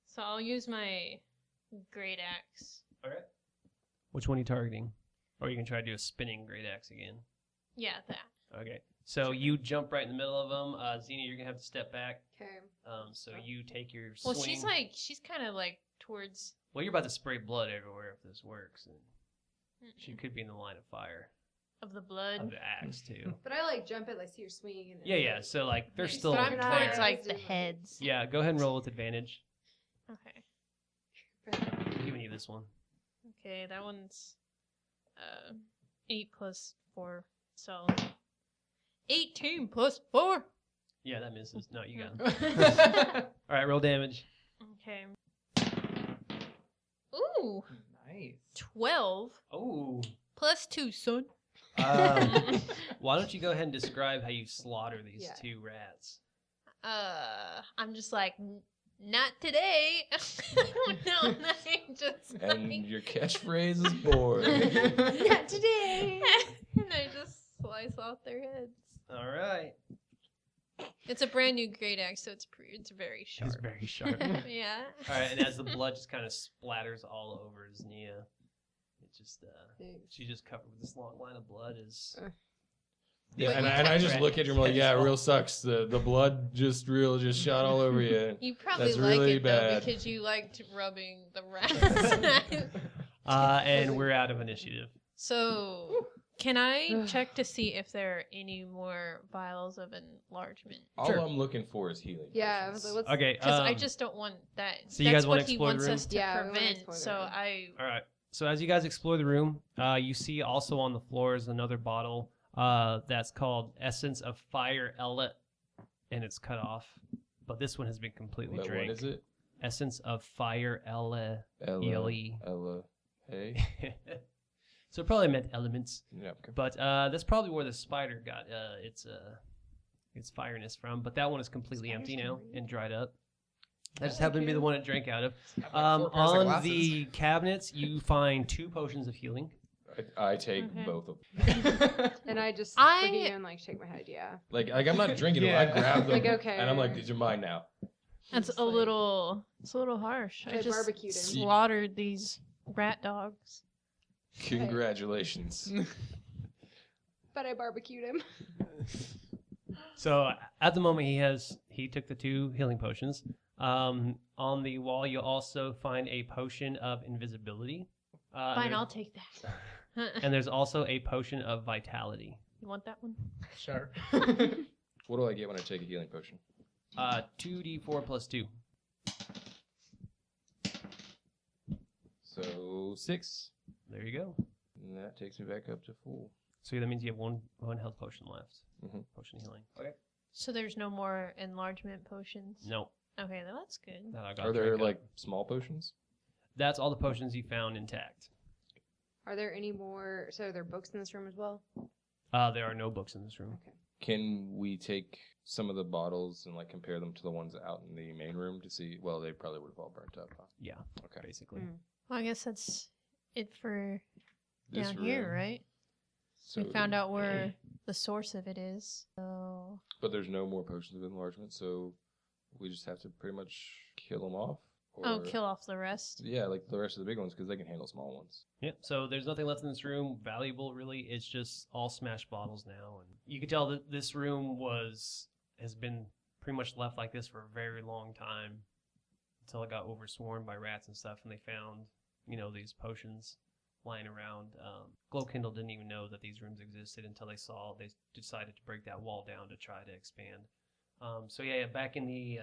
So I'll use my great axe. Okay. Which one are you targeting? Or you can try to do a spinning great axe again. Yeah, that. Okay. So you jump right in the middle of them. Xena, you're going to have to step back. Okay. So you take your Well, swing. she's kind of like towards. Well, you're about to spray blood everywhere if this works. And she could be in the line of fire. of the blood. of the axe too. But I like jump it, like see you're swinging. And Yeah, yeah. So like they're Okay, still so I'm You're there. towards like the Zoom. heads. Yeah, go ahead and roll with advantage. Okay. I'm giving you this one. Okay, that one's 8 plus 4, so 18 plus 4. Yeah, that misses. No, you got it. All right, roll damage. Okay. Ooh, Nice. 12 Oh. plus 2, son. Why don't you go ahead and describe how you slaughter these Yeah. 2 rats? I'm just like, not today. No, nothing. Just And like, your catchphrase is bored. not today. And I just slice off their heads. All right. It's a brand new great axe, so it's very sharp. It's very sharp. Yeah. All right, and as the blood just kind of splatters all over Znia, it just she just covered with this long line of blood is. Yeah, But and you I just catch look at you and I'm like, yeah, it real sucks. The blood just shot all over you. You probably That's like really it though bad. because you liked rubbing the rats. And we're out of initiative. So, can I check to see if there are any more vials of enlargement? All Sure. I'm looking for is healing. Yeah, I was potions. like, what's Okay. Because I just don't want that. so you That's guys wanna what he explore the wants room? us to Yeah, we wanna prevent. explore the So room. All right. So as you guys explore the room, you see also on the floor is another bottle that's called Essence of Fire Ella, and it's cut off. But this one has been completely What drank. is it? Essence of Fire Ella. Ella. ELE. Hey. So it probably meant elements. Yeah. Okay. But that's probably where the spider got its fireness from. But that one is completely Spiders empty can now breathe. and dried up. That just happened to be the one it drank out of. Got like 4 pairs of On glasses. the cabinets, you find 2 potions of healing. I take Okay. both of them. and I just I- look at you and like shake my head. Yeah. Like I'm not drinking them. I Yeah. grab them. Like, okay. And I'm like, these are mine now. That's Just a like- little. It's a little harsh. I I just barbecued him. slaughtered these rat dogs. Congratulations. But I barbecued him. So at the moment, he took the 2 healing potions. On the wall, you'll also find a potion of invisibility. Fine, I'll take that. And there's also a potion of vitality. You want that one? Sure. What do I get when I take a healing potion? 2d4 plus 2. So 6. There you go. And that takes me back up to full. So that means you have one health potion left. Mhm. Potion healing. Okay. So there's no more enlargement potions? No. Okay, well, that's good. That I got Are there drank up. like small potions? That's all the potions you found intact. Are there any more? So are there books in this room as well? There are no books in this room. Can we take some of the bottles and like compare them to the ones out in the main room to see? Well, they probably would have all burnt up. Huh? Yeah. Okay. Basically. Mm. Well, I guess that's it for This down here, room. right? So, We found out where the source of it is. So But there's no more potions of enlargement, so we just have to pretty much kill them off. oh, kill off the rest. Yeah, like the rest of the big ones because they can handle small ones. Yep. So there's nothing left in this room valuable, really. It's just all smashed bottles now, and you can tell that this room has been pretty much left like this for a very long time until it got overswarmed by rats and stuff, and they found these potions lying around. Glowkindle didn't even know that these rooms existed until they decided to break that wall down to try to expand. So yeah, back in the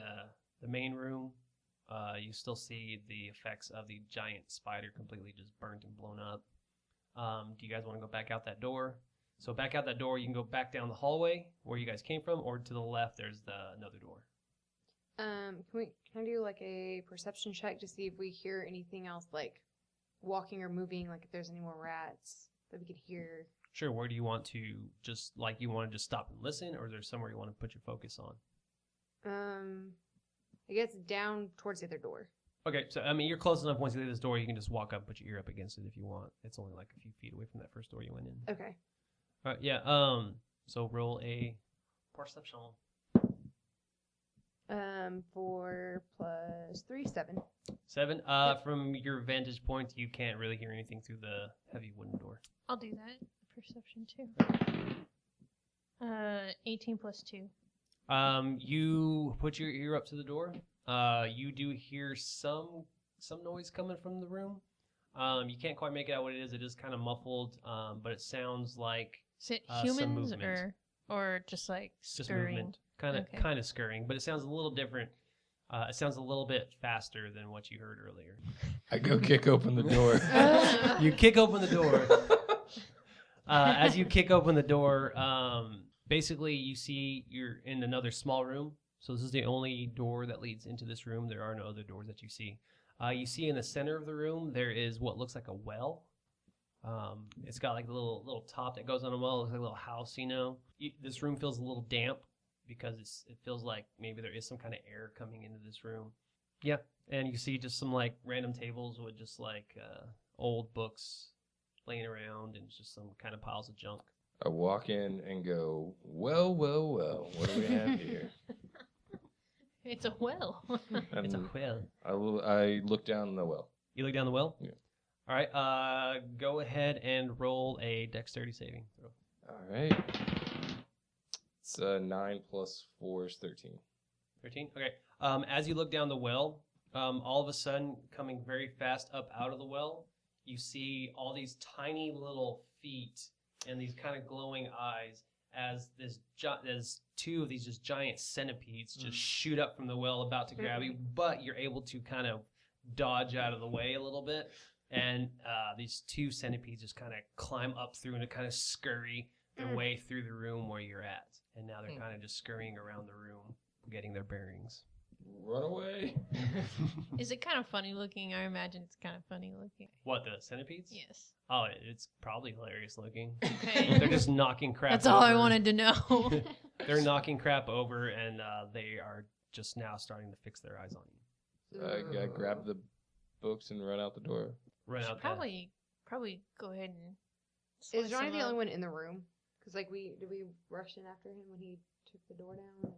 main room. You still see the effects of the giant spider completely just burnt and blown up. Do you guys want to go back out that door? So back out that door, you can go back down the hallway where you guys came from, or to the left, there's another door. Can I do like a perception check to see if we hear anything else like walking or moving, like if there's any more rats that we could hear? Sure, where do you want to you want to just stop and listen, or is there somewhere you want to put your focus on? I guess down towards the other door. Okay, so you're close enough. Once you leave this door, you can just walk up and put your ear up against it if you want. It's only like a few feet away from that first door you went in. Okay. All right, yeah. So roll a perception. 4 plus 3, 7. 7. From your vantage point, you can't really hear anything through the heavy wooden door. I'll do that. Perception too. 18 plus 2. You put your ear up to the door. You do hear some noise coming from the room. You can't quite make out what it is. It is kind of muffled, but it sounds like Is it Some humans movement. or just like Just scurrying? movement, kind Okay. of scurrying, but it sounds a little different. It sounds a little bit faster than what you heard earlier. I go kick open the door. You kick open the door. As you kick open the door, basically you see you're in another small room. So this is the only door that leads into this room. There are no other doors that you see. You see in the center of the room there is what looks like a well. It's got like a little top that goes on a well. It looks like a little house, you know. This room feels a little damp because it feels like maybe there is some kind of air coming into this room. Yeah, and you see just some like random tables with just like old books laying around and just some kind of piles of junk. I walk in and go, well, what do we have here? It's a well. And It's a well. I look down the well. You look down the well? Yeah. All right, go ahead and roll a dexterity saving throw. All right. It's 9 plus 4 is 13. 13? Okay. As you look down the well, all of a sudden, coming very fast up out of the well, you see all these tiny little feet and these kind of glowing eyes as as two of these just giant centipedes just shoot up from the well about to grab you, but you're able to kind of dodge out of the way a little bit. And these two centipedes just kind of climb up through and kind of scurry their way through the room where you're at. And now they're kind of just scurrying around the room, getting their bearings. Run away. Is it kind of funny looking? I imagine it's kind of funny looking. What, the centipedes? Yes. Oh, it's probably hilarious looking. Okay. They're just knocking crap That's all I over. wanted to know. They're knocking crap over, and they are just now starting to fix their eyes on you. I grab the books and run out the door. Run out Probably go ahead and. Is slice Johnny them the only up. one in the room? Because like did we rush in after him when he took the door down?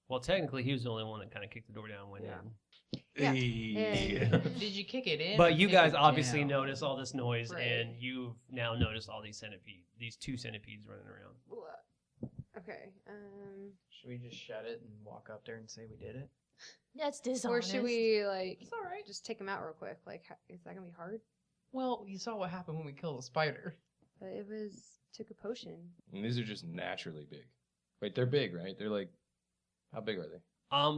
Well, technically, he was the only one that kind of kicked the door down and went Yeah. in. And- Did you kick it in? or But you kick guys it obviously down? notice all this noise, Right. and you've now noticed all these two centipedes running around. Okay. Should we just shut it and walk up there and say we did it? That's Or dishonest. should we like It's all right. just take him out real quick? Like, is that gonna be hard? Well, you saw what happened when we killed a spider. But it took a potion. And these are just naturally big. Wait, they're big, right? They're like, how big are they?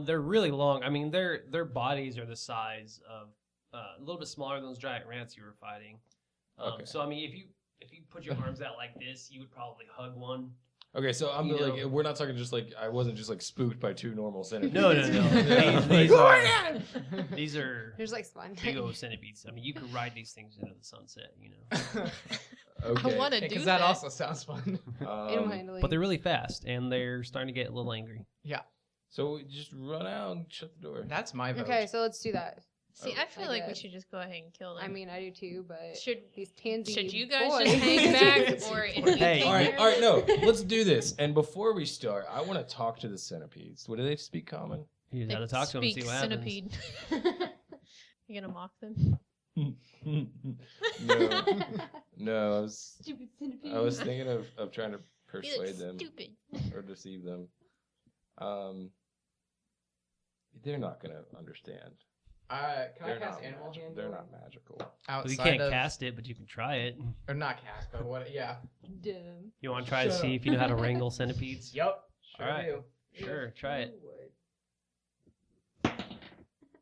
They're really long. I mean, their bodies are the size of a little bit smaller than those giant rats you were fighting. Okay. So I mean, if you put your arms out like this, you would probably hug one. Okay, so I'm You like, know. we're not talking just like, I wasn't just like spooked by two normal centipedes. No. These are There's like fun. big old centipedes. I mean, you could ride these things into the sunset, you know. Okay. I want to do Because that. that also sounds fun. Handling. But they're really fast, and they're starting to get a little angry. So we just run out and shut the door. That's my vote. Okay, so let's do that. See, I feel I like we guess. should just go ahead and kill them. I mean, I do too, but should these pansy should you guys boys. just hang back, or if you Hey. take All right, care all right, of no, let's do this. And before we start, I want to talk to the centipedes. What do they speak common? You it, just have to talk to them and see speak what happens. centipede. You gonna mock them? No, Stupid centipede. I was thinking of trying to You persuade look them stupid. or deceive them. They're not gonna understand. Can I They're cast not Animal magic- Handling? They're not magical. Outside You can't of, cast it, but you can try it. Or not cast, but what? Yeah. Dumb. You want to try to Shut see up. if you know how to wrangle centipedes? Yep. Sure All right. do. Sure, try it.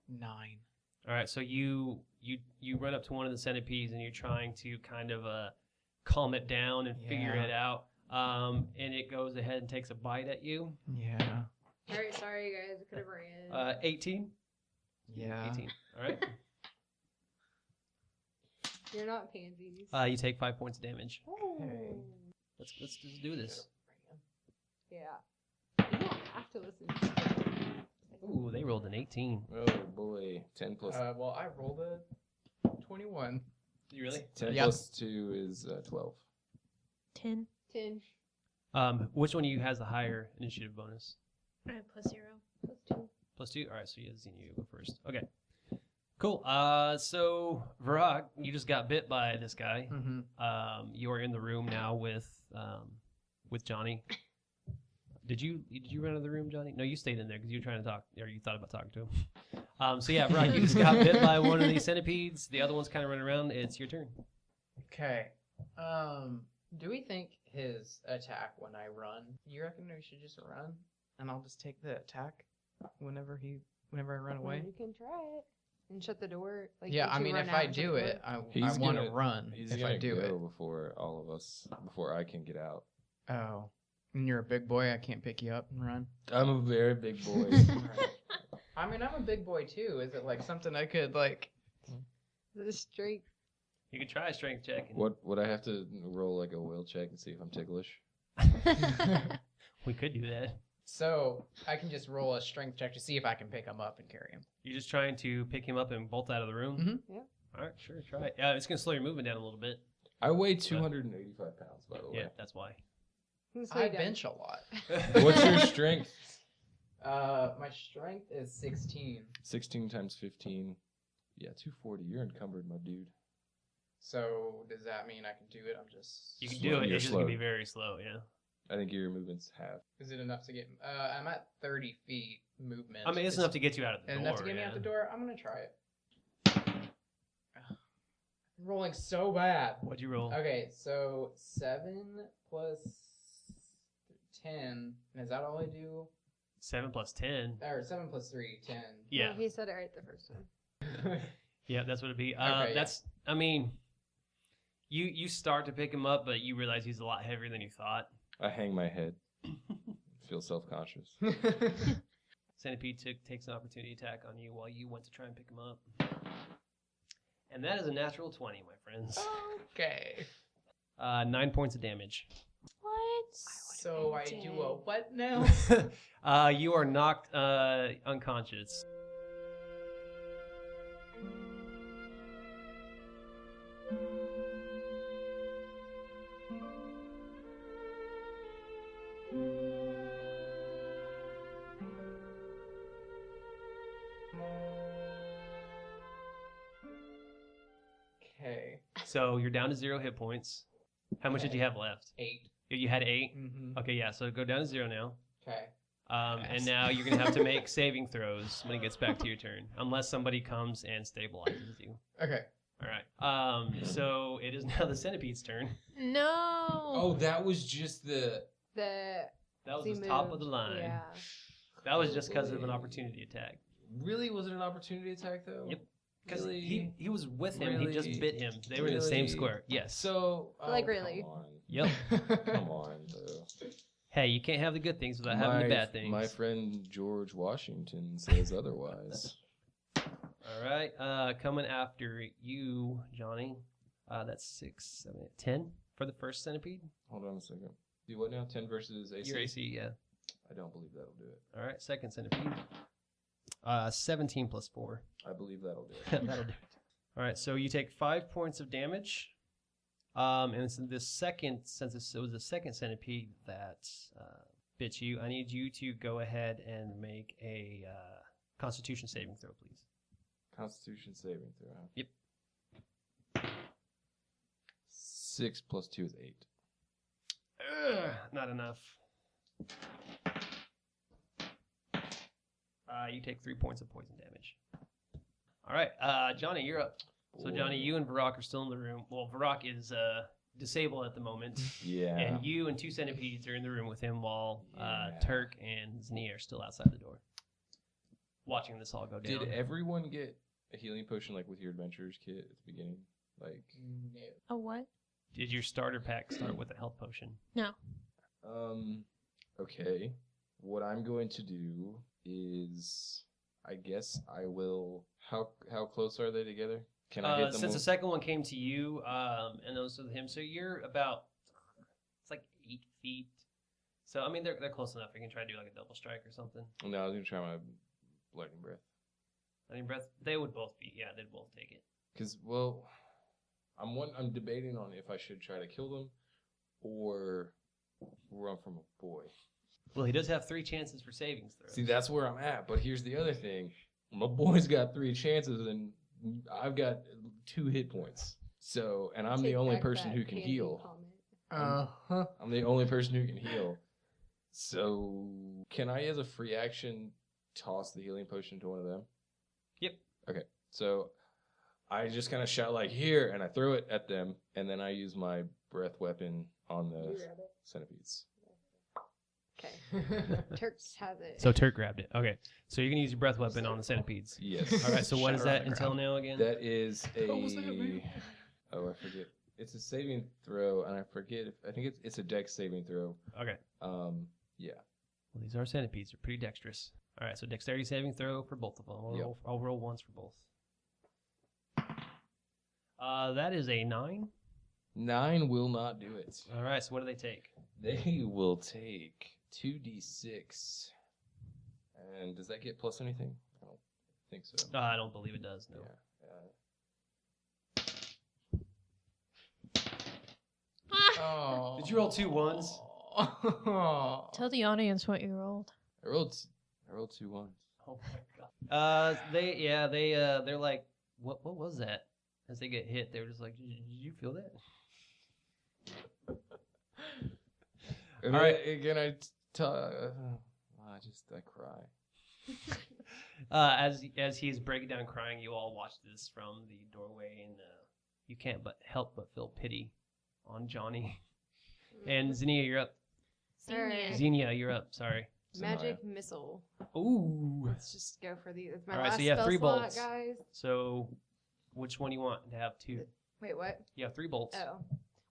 9. All right, so you run up to one of the centipedes and you're trying to kind of calm it down and figure Yeah. it out. And it goes ahead and takes a bite at you. Yeah. All right, sorry guys, I could have ran. 18. Yeah. 18. All right. You're not pansies. You take 5 points of damage. Okay. Let's just do this. Yeah. You don't have to listen to me. Ooh, they rolled an 18. Oh boy, 10 plus Well, I rolled a 21. You really? 10 yeah. plus 2 is 12. 10. 10 Which one of you has the higher initiative bonus? I have +0. plus 2. Plus 2? All right, so yeah, Xenia, you go first. Okay. Cool. So Varak, you just got bit by this guy. Mm-hmm. You are in the room now with Johhny. Did you run out of the room, Johhny? No, you stayed in there because you were trying to talk, or you thought about talking to him. So yeah, Varak, you just got bit by one of these centipedes. The other one's kind of running around. It's your turn. Okay. Do we think his attack when I run. You reckon we should just run, and I'll just take the attack whenever I run Well, away? you can try it and shut the door. Like, Yeah, let I you mean, run if out I and shut do the it, door. I want to run. He's If gonna I do go it. before all of us, before I can get out. Oh, and you're a big boy. I can't pick you up and run. I'm a very big boy. I mean, I'm a big boy too. Is it like something I could like? The strength. You could try a strength check. And What would I have to roll like a will check and see if I'm ticklish? we could do that. So I can just roll a strength check to see if I can pick him up and carry him. You're just trying to pick him up and bolt out of the room? Mhm. Yeah. All right, sure, try it. Yeah, it's going to slow your movement down a little bit. I weigh 285 pounds, by the way. Yeah, that's why. I bench a lot. What's your strength? My strength is 16. 16 times 15. Yeah, 240. You're encumbered, my dude. So does that mean I can do it? I'm just. You can Slow- do it. you're It's just going to slow. be very slow, yeah. I think your movement's half. Is it enough to get? I'm at 30 feet movement. I mean, it's enough to get you out of the door. enough to get me yeah. out the door. I'm gonna try it. I'm rolling so bad. What'd you roll? Okay, so 7 plus 10. Is that all I do? 7 plus 10. Or 7 plus 3, 10. Yeah. No, he said it right the first time. Yeah, that's what it'd be. Okay, that's, I mean, you start to pick him up, but you realize he's a lot heavier than you thought. I hang my head. Feel self-conscious. Centipede takes an opportunity attack on you while you went to try and pick him up. And that is a natural 20, my friends. Okay. 9 points of damage. What? So I do a what now? You are knocked unconscious. Okay. So you're down to 0 hit points. How much did you have left? 8. You had 8? Mm-hmm. Okay, yeah, so go down to 0 now. Okay. And now you're going to have to make saving throws when it gets back to your turn, unless somebody comes and stabilizes you. Okay. All right. So it is now the centipede's turn. No. Oh, that was just the... The That was he the top of moved, the line. Yeah. That was just because of an opportunity attack. Really? Was it an opportunity attack, though? Yep. Because Really? he was with him. He just Really? bit him. They were in the same Really? square. Yes. So... Like, really? Come on. Yep. Come on, though. Hey, you can't have the good things without having the bad things. My friend George Washington says otherwise. All right. Coming after you, Johhny. That's 6, 7, 8, 10 for the first centipede. Hold on a second. Do what now? 10 versus AC? Your AC, yeah. I don't believe that'll do it. All right. Second centipede. 17 plus 4. I believe that'll do it. That'll do it. All right. So you take 5 points of damage. And it's the second, since it was the second centipede that bit you, I need you to go ahead and make a Constitution saving throw, please. Constitution saving throw. Huh? Yep. 6 plus 2 is 8. Not enough. You take 3 points of poison damage. All right, Johhny, you're up. So, Johhny, you and Varak are still in the room. Well, Varak is disabled at the moment. Yeah. And you and 2 centipedes are in the room with him while Yeah. Turk and Zni are still outside the door. Watching this all go down. Did everyone get a healing potion like with your adventures kit at the beginning? Like, No. A what? Did your starter pack start with a health potion? No. okay. What I'm going to do is, I guess I will. How close are they together? Can I hit them? Since the all? second one came to you, and those with him, so you're about, it's like 8 feet. So I mean, they're close enough. You can try to do like a double strike or something. No, I was gonna try my lightning breath. Lightning breath. They would both be. Yeah, they'd both take it. Cause well, I'm debating on if I should try to kill them, or run from a boy. Well, he does have 3 chances for savings throws. See, that's where I'm at. But here's the other thing: my boy's got 3 chances, and I've got 2 hit points. So, and I'm the Take only back person that who can candy heal. comment. Uh-huh. I'm the only person who can heal. So, can I, as a free action, toss the healing potion to one of them? Yep. Okay. So, I just kind of shout like "here," and I throw it at them, and then I use my breath weapon on the centipedes. Okay. Turks has it. So Turk grabbed it. Okay. So you're going to use your breath weapon on the centipedes. Yes. All right. So what Shut does her on that the entail ground. now again? That is a. What was that, man? Oh, I forget. It's a saving throw, and I forget. I think it's a dex saving throw. Okay. Yeah. Well, these are centipedes. They're pretty dexterous. All right. So dexterity saving throw for both of them. I'll roll once for both. That is a 9. 9 will not do it. All right. So what do they take? They will take 2d6. And does that get plus anything? I don't think so. I don't believe it does. No. Yeah. Oh. Did you roll 2 ones? Tell the audience what you rolled. I rolled 2 ones. Oh my god. They're like, what was that? As they get hit, they're just like, did you feel that? And All right. Again, I cry. As he's breaking down crying, you all watch this from the doorway, and you can't but help but feel pity on Johhny. And Zinnia, you're up. Alright. Xenia, you're up. Sorry. Magic missile. Ooh. Let's just go for the. It's my All right, last so you have spell 3 slot, bolts. guys. So, which one do you want to have 2? Wait, what? You have 3 bolts. Oh,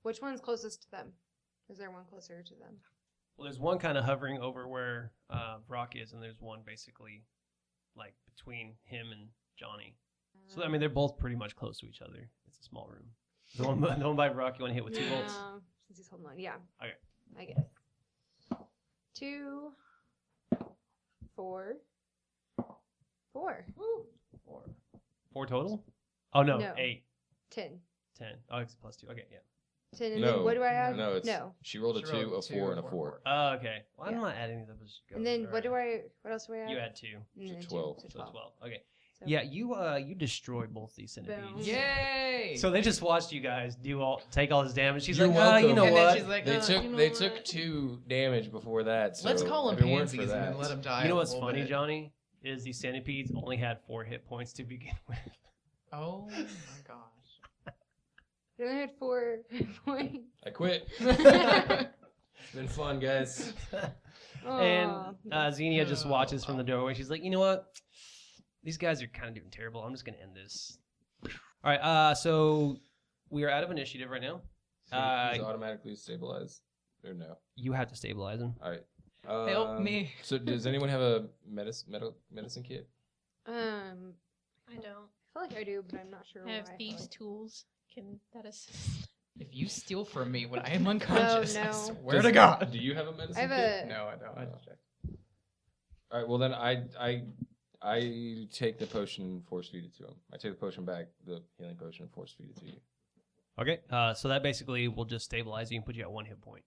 which one's closest to them? Is there one closer to them? Well, there's one kind of hovering over where Varak is, and there's one basically like between him and Johhny. So I mean, they're both pretty much close to each other. It's a small room. The one by Varak, you want to hit with 2 bolts? Since he's holding on, yeah. Okay. I guess. 2, 4, 4. Woo. 4 total? Oh no, No. 8, 10. 10. Oh, it's plus 2. Okay, yeah. 10, and No. then what do I add? No, it's No. she rolled a She 2, rolled a 4, and a 4. Oh, okay. Well, I'm Yeah. not adding these up as you go. And then All what right. else do I add? You add 2. And then 12. So So 12. 12. Okay. So- Yeah, you destroy both these centipedes. Yay! So they just watched you guys take all this damage. She's You're like, welcome. you know And what? then she's like, They took you know they what? took 2 damage before that. So Let's call if them it weren't for pansies and then that- let them die. You know a what's little funny, bit. Johhny? Is these centipedes only had 4 hit points to begin with. Oh my gosh. They only had 4 points. I quit. It's been fun, guys. And Aw. Xenia just watches from the doorway. She's like, you know what? These guys are kind of doing terrible. I'm just going to end this. All right, so we are out of initiative right now. He's automatically stabilized, or no? You have to stabilize him. All right. Help me. So does anyone have a medicine kit? I don't. I feel like I do, but I'm not sure I have why. these tools. Can that assist? If you steal from me when I am unconscious, I no. swear to God. Do you have a medicine I have kit? a. No, I don't. I just checked. All right. Well, then I take the potion and force feed it to him. I take the potion back, the healing potion, and force feed it to you. Okay, so that basically will just stabilize you and put you at 1 hit point.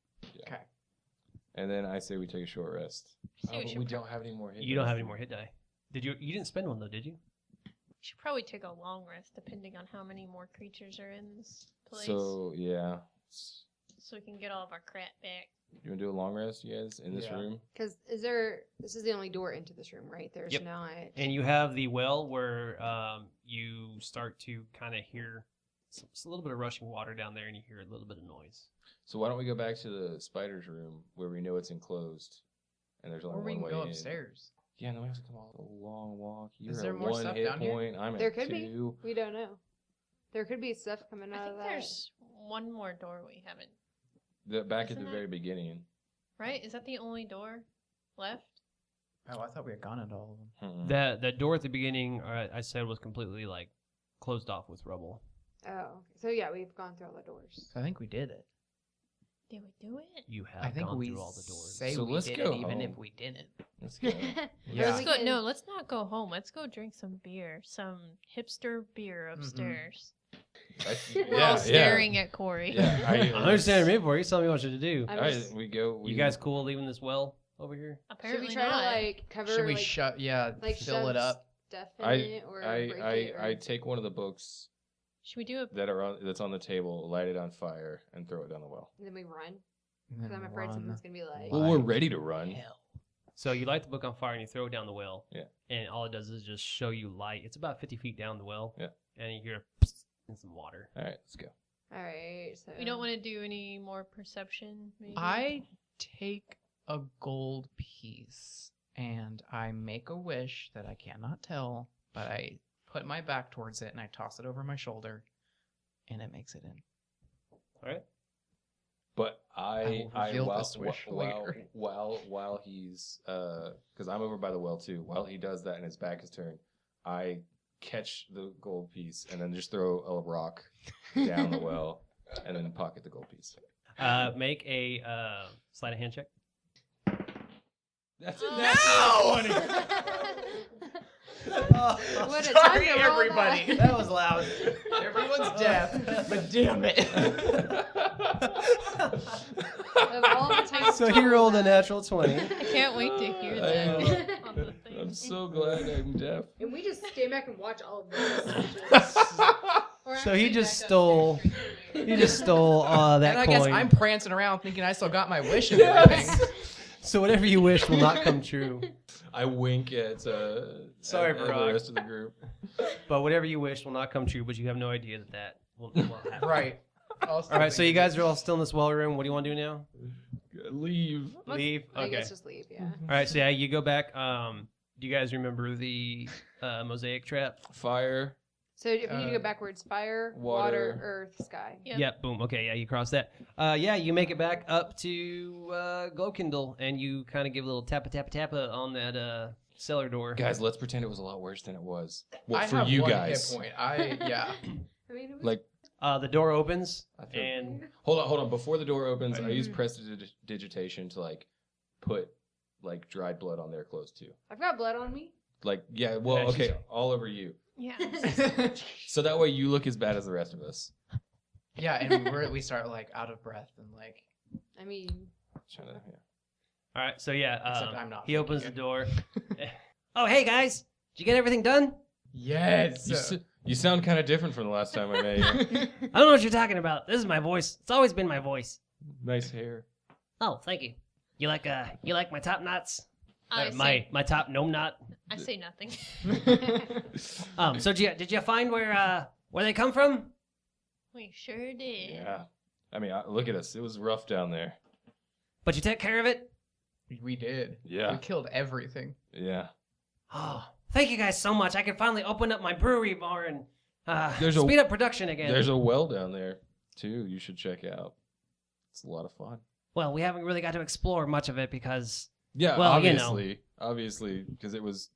Okay. And then I say we take a short rest. So we But should we don't have any more hit You don't dice. have any more hit die. Did you? You didn't spend one though, did you? We should probably take a long rest, depending on how many more creatures are in this place, So yeah, so we can get all of our crap back. you want to do a long rest, you guys, in this Yeah. room? Because this is the only door into this room, right? There's Yep. not. And you have the well where you start to kind of hear a little bit of rushing water down there, and you hear a little bit of noise. So why don't we go back to the spider's room where we know it's enclosed, and there's only Or we one can way go in. upstairs. Yeah, no, we have to come all a long walk. You're there at more 1 stuff hit down here? point. I'm There at could 2. be. We don't know. There could be stuff coming I out think of that. there's one more door we haven't. Back at Isn't the that- very beginning. Right? Is that the only door left? Oh, I thought we had gone into all of them. That door at the beginning, I said, was completely like closed off with rubble. Oh, okay. So yeah, we've gone through all the doors. I think we did it. Did we do it? You have I think gone we through all the doors. say So we let's did go it, even if home. we didn't. Let's go. Yeah. Let's go. No, let's not go home. Let's go drink some beer, some hipster beer upstairs. Yeah, We're all staring at Corey. Yeah, I'm understanding me for you. Tell me what you to do. I'm All right, just- we go. You guys cool leaving this well over here? Apparently Should we try not. to like cover? Should we like, shut? Yeah, like fill it shove up. stuff in it or break it? Or... I take one of the books Should we do a? that's on the table, light it on fire, and throw it down the well. And then we run and because then I'm afraid run. something's gonna be like. Well, we're ready to run. Hell. So you light the book on fire and you throw it down the well. Yeah. And all it does is just show you light. It's about 50 feet down the well. Yeah. And you hear and some water. All right, let's go. All right. So We don't want to do any more perception. Maybe? I take a gold piece and I make a wish that I cannot tell, but I put my back towards it and I toss it over my shoulder, and it makes it in. All right. But I will reveal this wish later. while he's because I'm over by the well too. While he does that and his back is turned, I catch the gold piece and then just throw a rock down the well and then pocket the gold piece. Make a sleight of hand check. That's Oh. a natural 20. What a Sorry, time to roll everybody. that. That was loud. Everyone's deaf, but damn it. Of all the times So to he roll rolled a that. natural 20. I can't wait to hear I that know. on the thing. I'm so glad I'm deaf. And we just stand back and watch all of this. Or So he actually just back stole- upstairs for the He just stole that And I coin. guess I'm prancing around thinking I still got my wish and everything. So whatever you wish will not come true. I wink at Sorry, at the Varak. rest of the group. But whatever you wish will not come true, but you have no idea that will happen. Right. All right, so you guys are all still in this well room. What do you want to do now? Leave. Leave? I Okay. guess just leave, yeah. All right, so yeah, you go back. Do you guys remember the mosaic trap? Fire. So if you need to go backwards, fire, water, water. earth, sky. Yep. Yep, boom. Okay, yeah, you cross that. Yeah, you make it back up to Glowkindle, and you kind of give a little tappa on that cellar door. Guys, let's pretend it was a lot worse than it was. Well, I for have you one guys. hit point. Yeah. I mean, it was, Like, The door opens, I thought- and hold on. Before the door opens, I use prestidigitation to like put like dried blood on their clothes too. I've got blood on me. Like, yeah, well, Yeah, okay, all over you. Yeah. So that way you look as bad as the rest of us. Yeah, and we start like out of breath and like. I mean, Trying to, yeah. all right, so yeah, Except I'm not he thinking opens the it. door. Oh, hey guys, did you get everything done? Yes. You sound kind of different from the last time I met you. I don't know what you're talking about. This is my voice. It's always been my voice. Nice hair. Oh, thank you. You like my top knots? I My top gnome knot. I say nothing. So did you find where they come from? We sure did. Yeah. I mean, look at us. It was rough down there. But you took care of it? We did. Yeah. We killed everything. Yeah. Oh, thank you guys so much. I can finally open up my brewery bar and There's a- speed up production again. There's a well down there, too. You should check out. It's a lot of fun. Well, we haven't really got to explore much of it because Yeah, Well, you know. obviously, because it was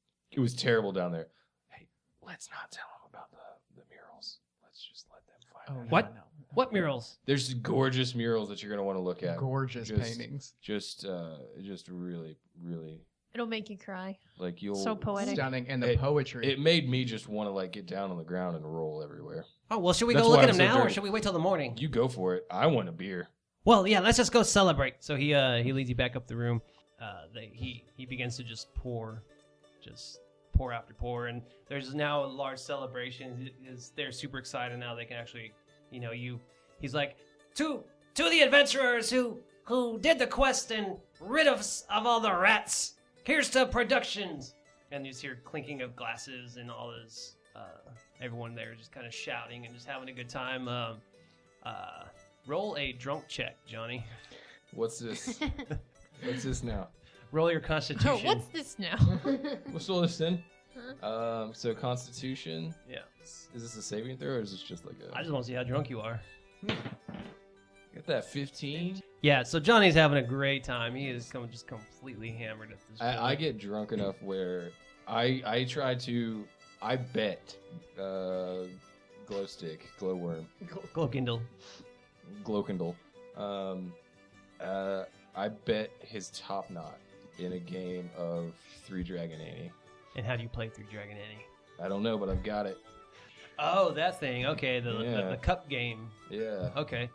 terrible down there. Hey, let's not tell them about the murals. Let's just let them find out. What? What murals? There's gorgeous murals that you're gonna want to look at. Gorgeous Just- paintings. Just really, really It'll make you cry. like you'll. So poetic. Stunning. And the It- poetry. It made me just want to like get down on the ground and roll everywhere. Oh, well, should we That's go look why at I'm them so now or dirty. should we wait till the morning? You go for it. I want a beer. Well, yeah, let's just go celebrate. So he leads you back up the room. He begins to just pour after pour, and there's now a large celebration. They're super excited now. They can actually, He's like, to the adventurers who did the quest and rid us of all the rats. Here's to productions. And you just hear clinking of glasses and all this. Everyone there just kind of shouting and just having a good time. Roll a drunk check, Johhny. What's this? What's this now? Roll your constitution. Oh, what's this now? What's all this in? So Constitution. Yeah. Is this a saving throw or is this just like a? I just want to see how drunk you are. Get that 15. Yeah, so Johnny's having a great time. He is just completely hammered at this point. I get drunk enough where I bet glow stick, glowworm, Glowkindle. glowkindle. I bet his top knot in a game of 3 Dragon Annie. And how do you play through Dragon Annie? I don't know, but I've got it. Oh, that thing. Okay, the Yeah. cup game. Yeah. Okay.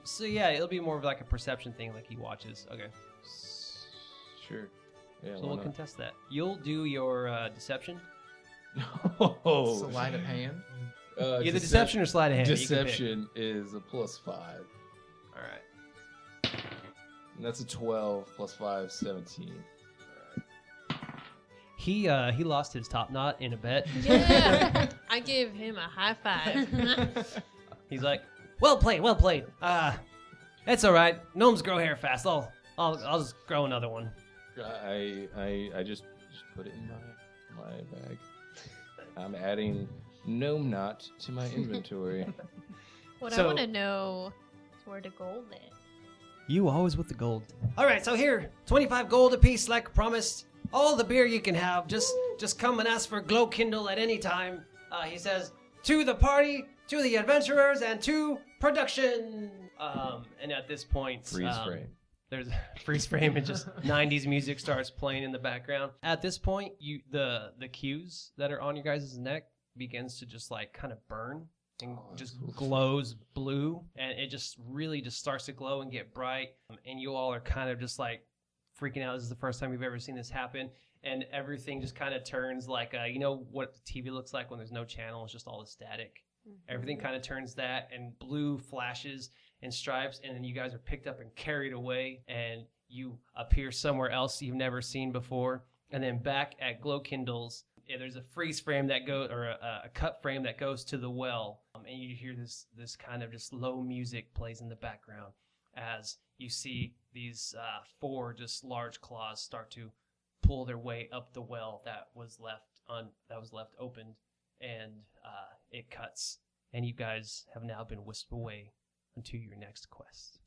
So yeah, it'll be more of like a perception thing, like he watches. Okay. Sure. Yeah. So why we'll not? contest that. You'll do your deception. Oh. Sleight of hand. Either deception or sleight of hand. you can pick. Deception is a +5. All right. And that's a 12 plus 5, 17. He lost his top knot in a bet. Yeah. I give him a high five. He's like, Well played. It's all right. Gnomes grow hair fast. I'll just grow another one. I just put it in my bag. I'm adding gnome knot to my inventory. What I So- want to know is where the gold is. You always with the gold. All right, so here, 25 gold apiece, like promised. All the beer you can have. Just come and ask for Glow Kindle at any time. He says, to the party, to the adventurers, and to production. And at this point, Freeze frame. there's a freeze frame and just 90s music starts playing in the background. At this point, the cues that are on your guys' neck begins to just like kind of burn and just glows blue, and it just really just starts to glow and get bright, and you all are kind of just like freaking out. This is the first time you've ever seen this happen, and everything just kind of turns like you know what the TV looks like when there's no channel, it's just all the static. Everything kind of turns that, and blue flashes and stripes, and then you guys are picked up and carried away, and you appear somewhere else you've never seen before. And then back at Glow Kindles, there's a freeze frame that goes, or a cut frame that goes to the well, and you hear this kind of just low music plays in the background as you see these 4 just large claws start to pull their way up the well that was left open, and it cuts, and you guys have now been whisked away onto your next quest.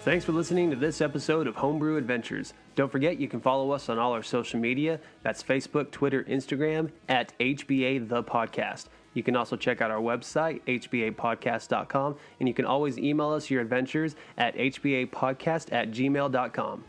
Thanks for listening to this episode of Homebrew Adventures. Don't forget you can follow us on all our social media. That's Facebook, Twitter, Instagram, at HBA The Podcast. You can also check out our website, hbapodcast.com, and you can always email us your adventures at hbapodcast@gmail.com.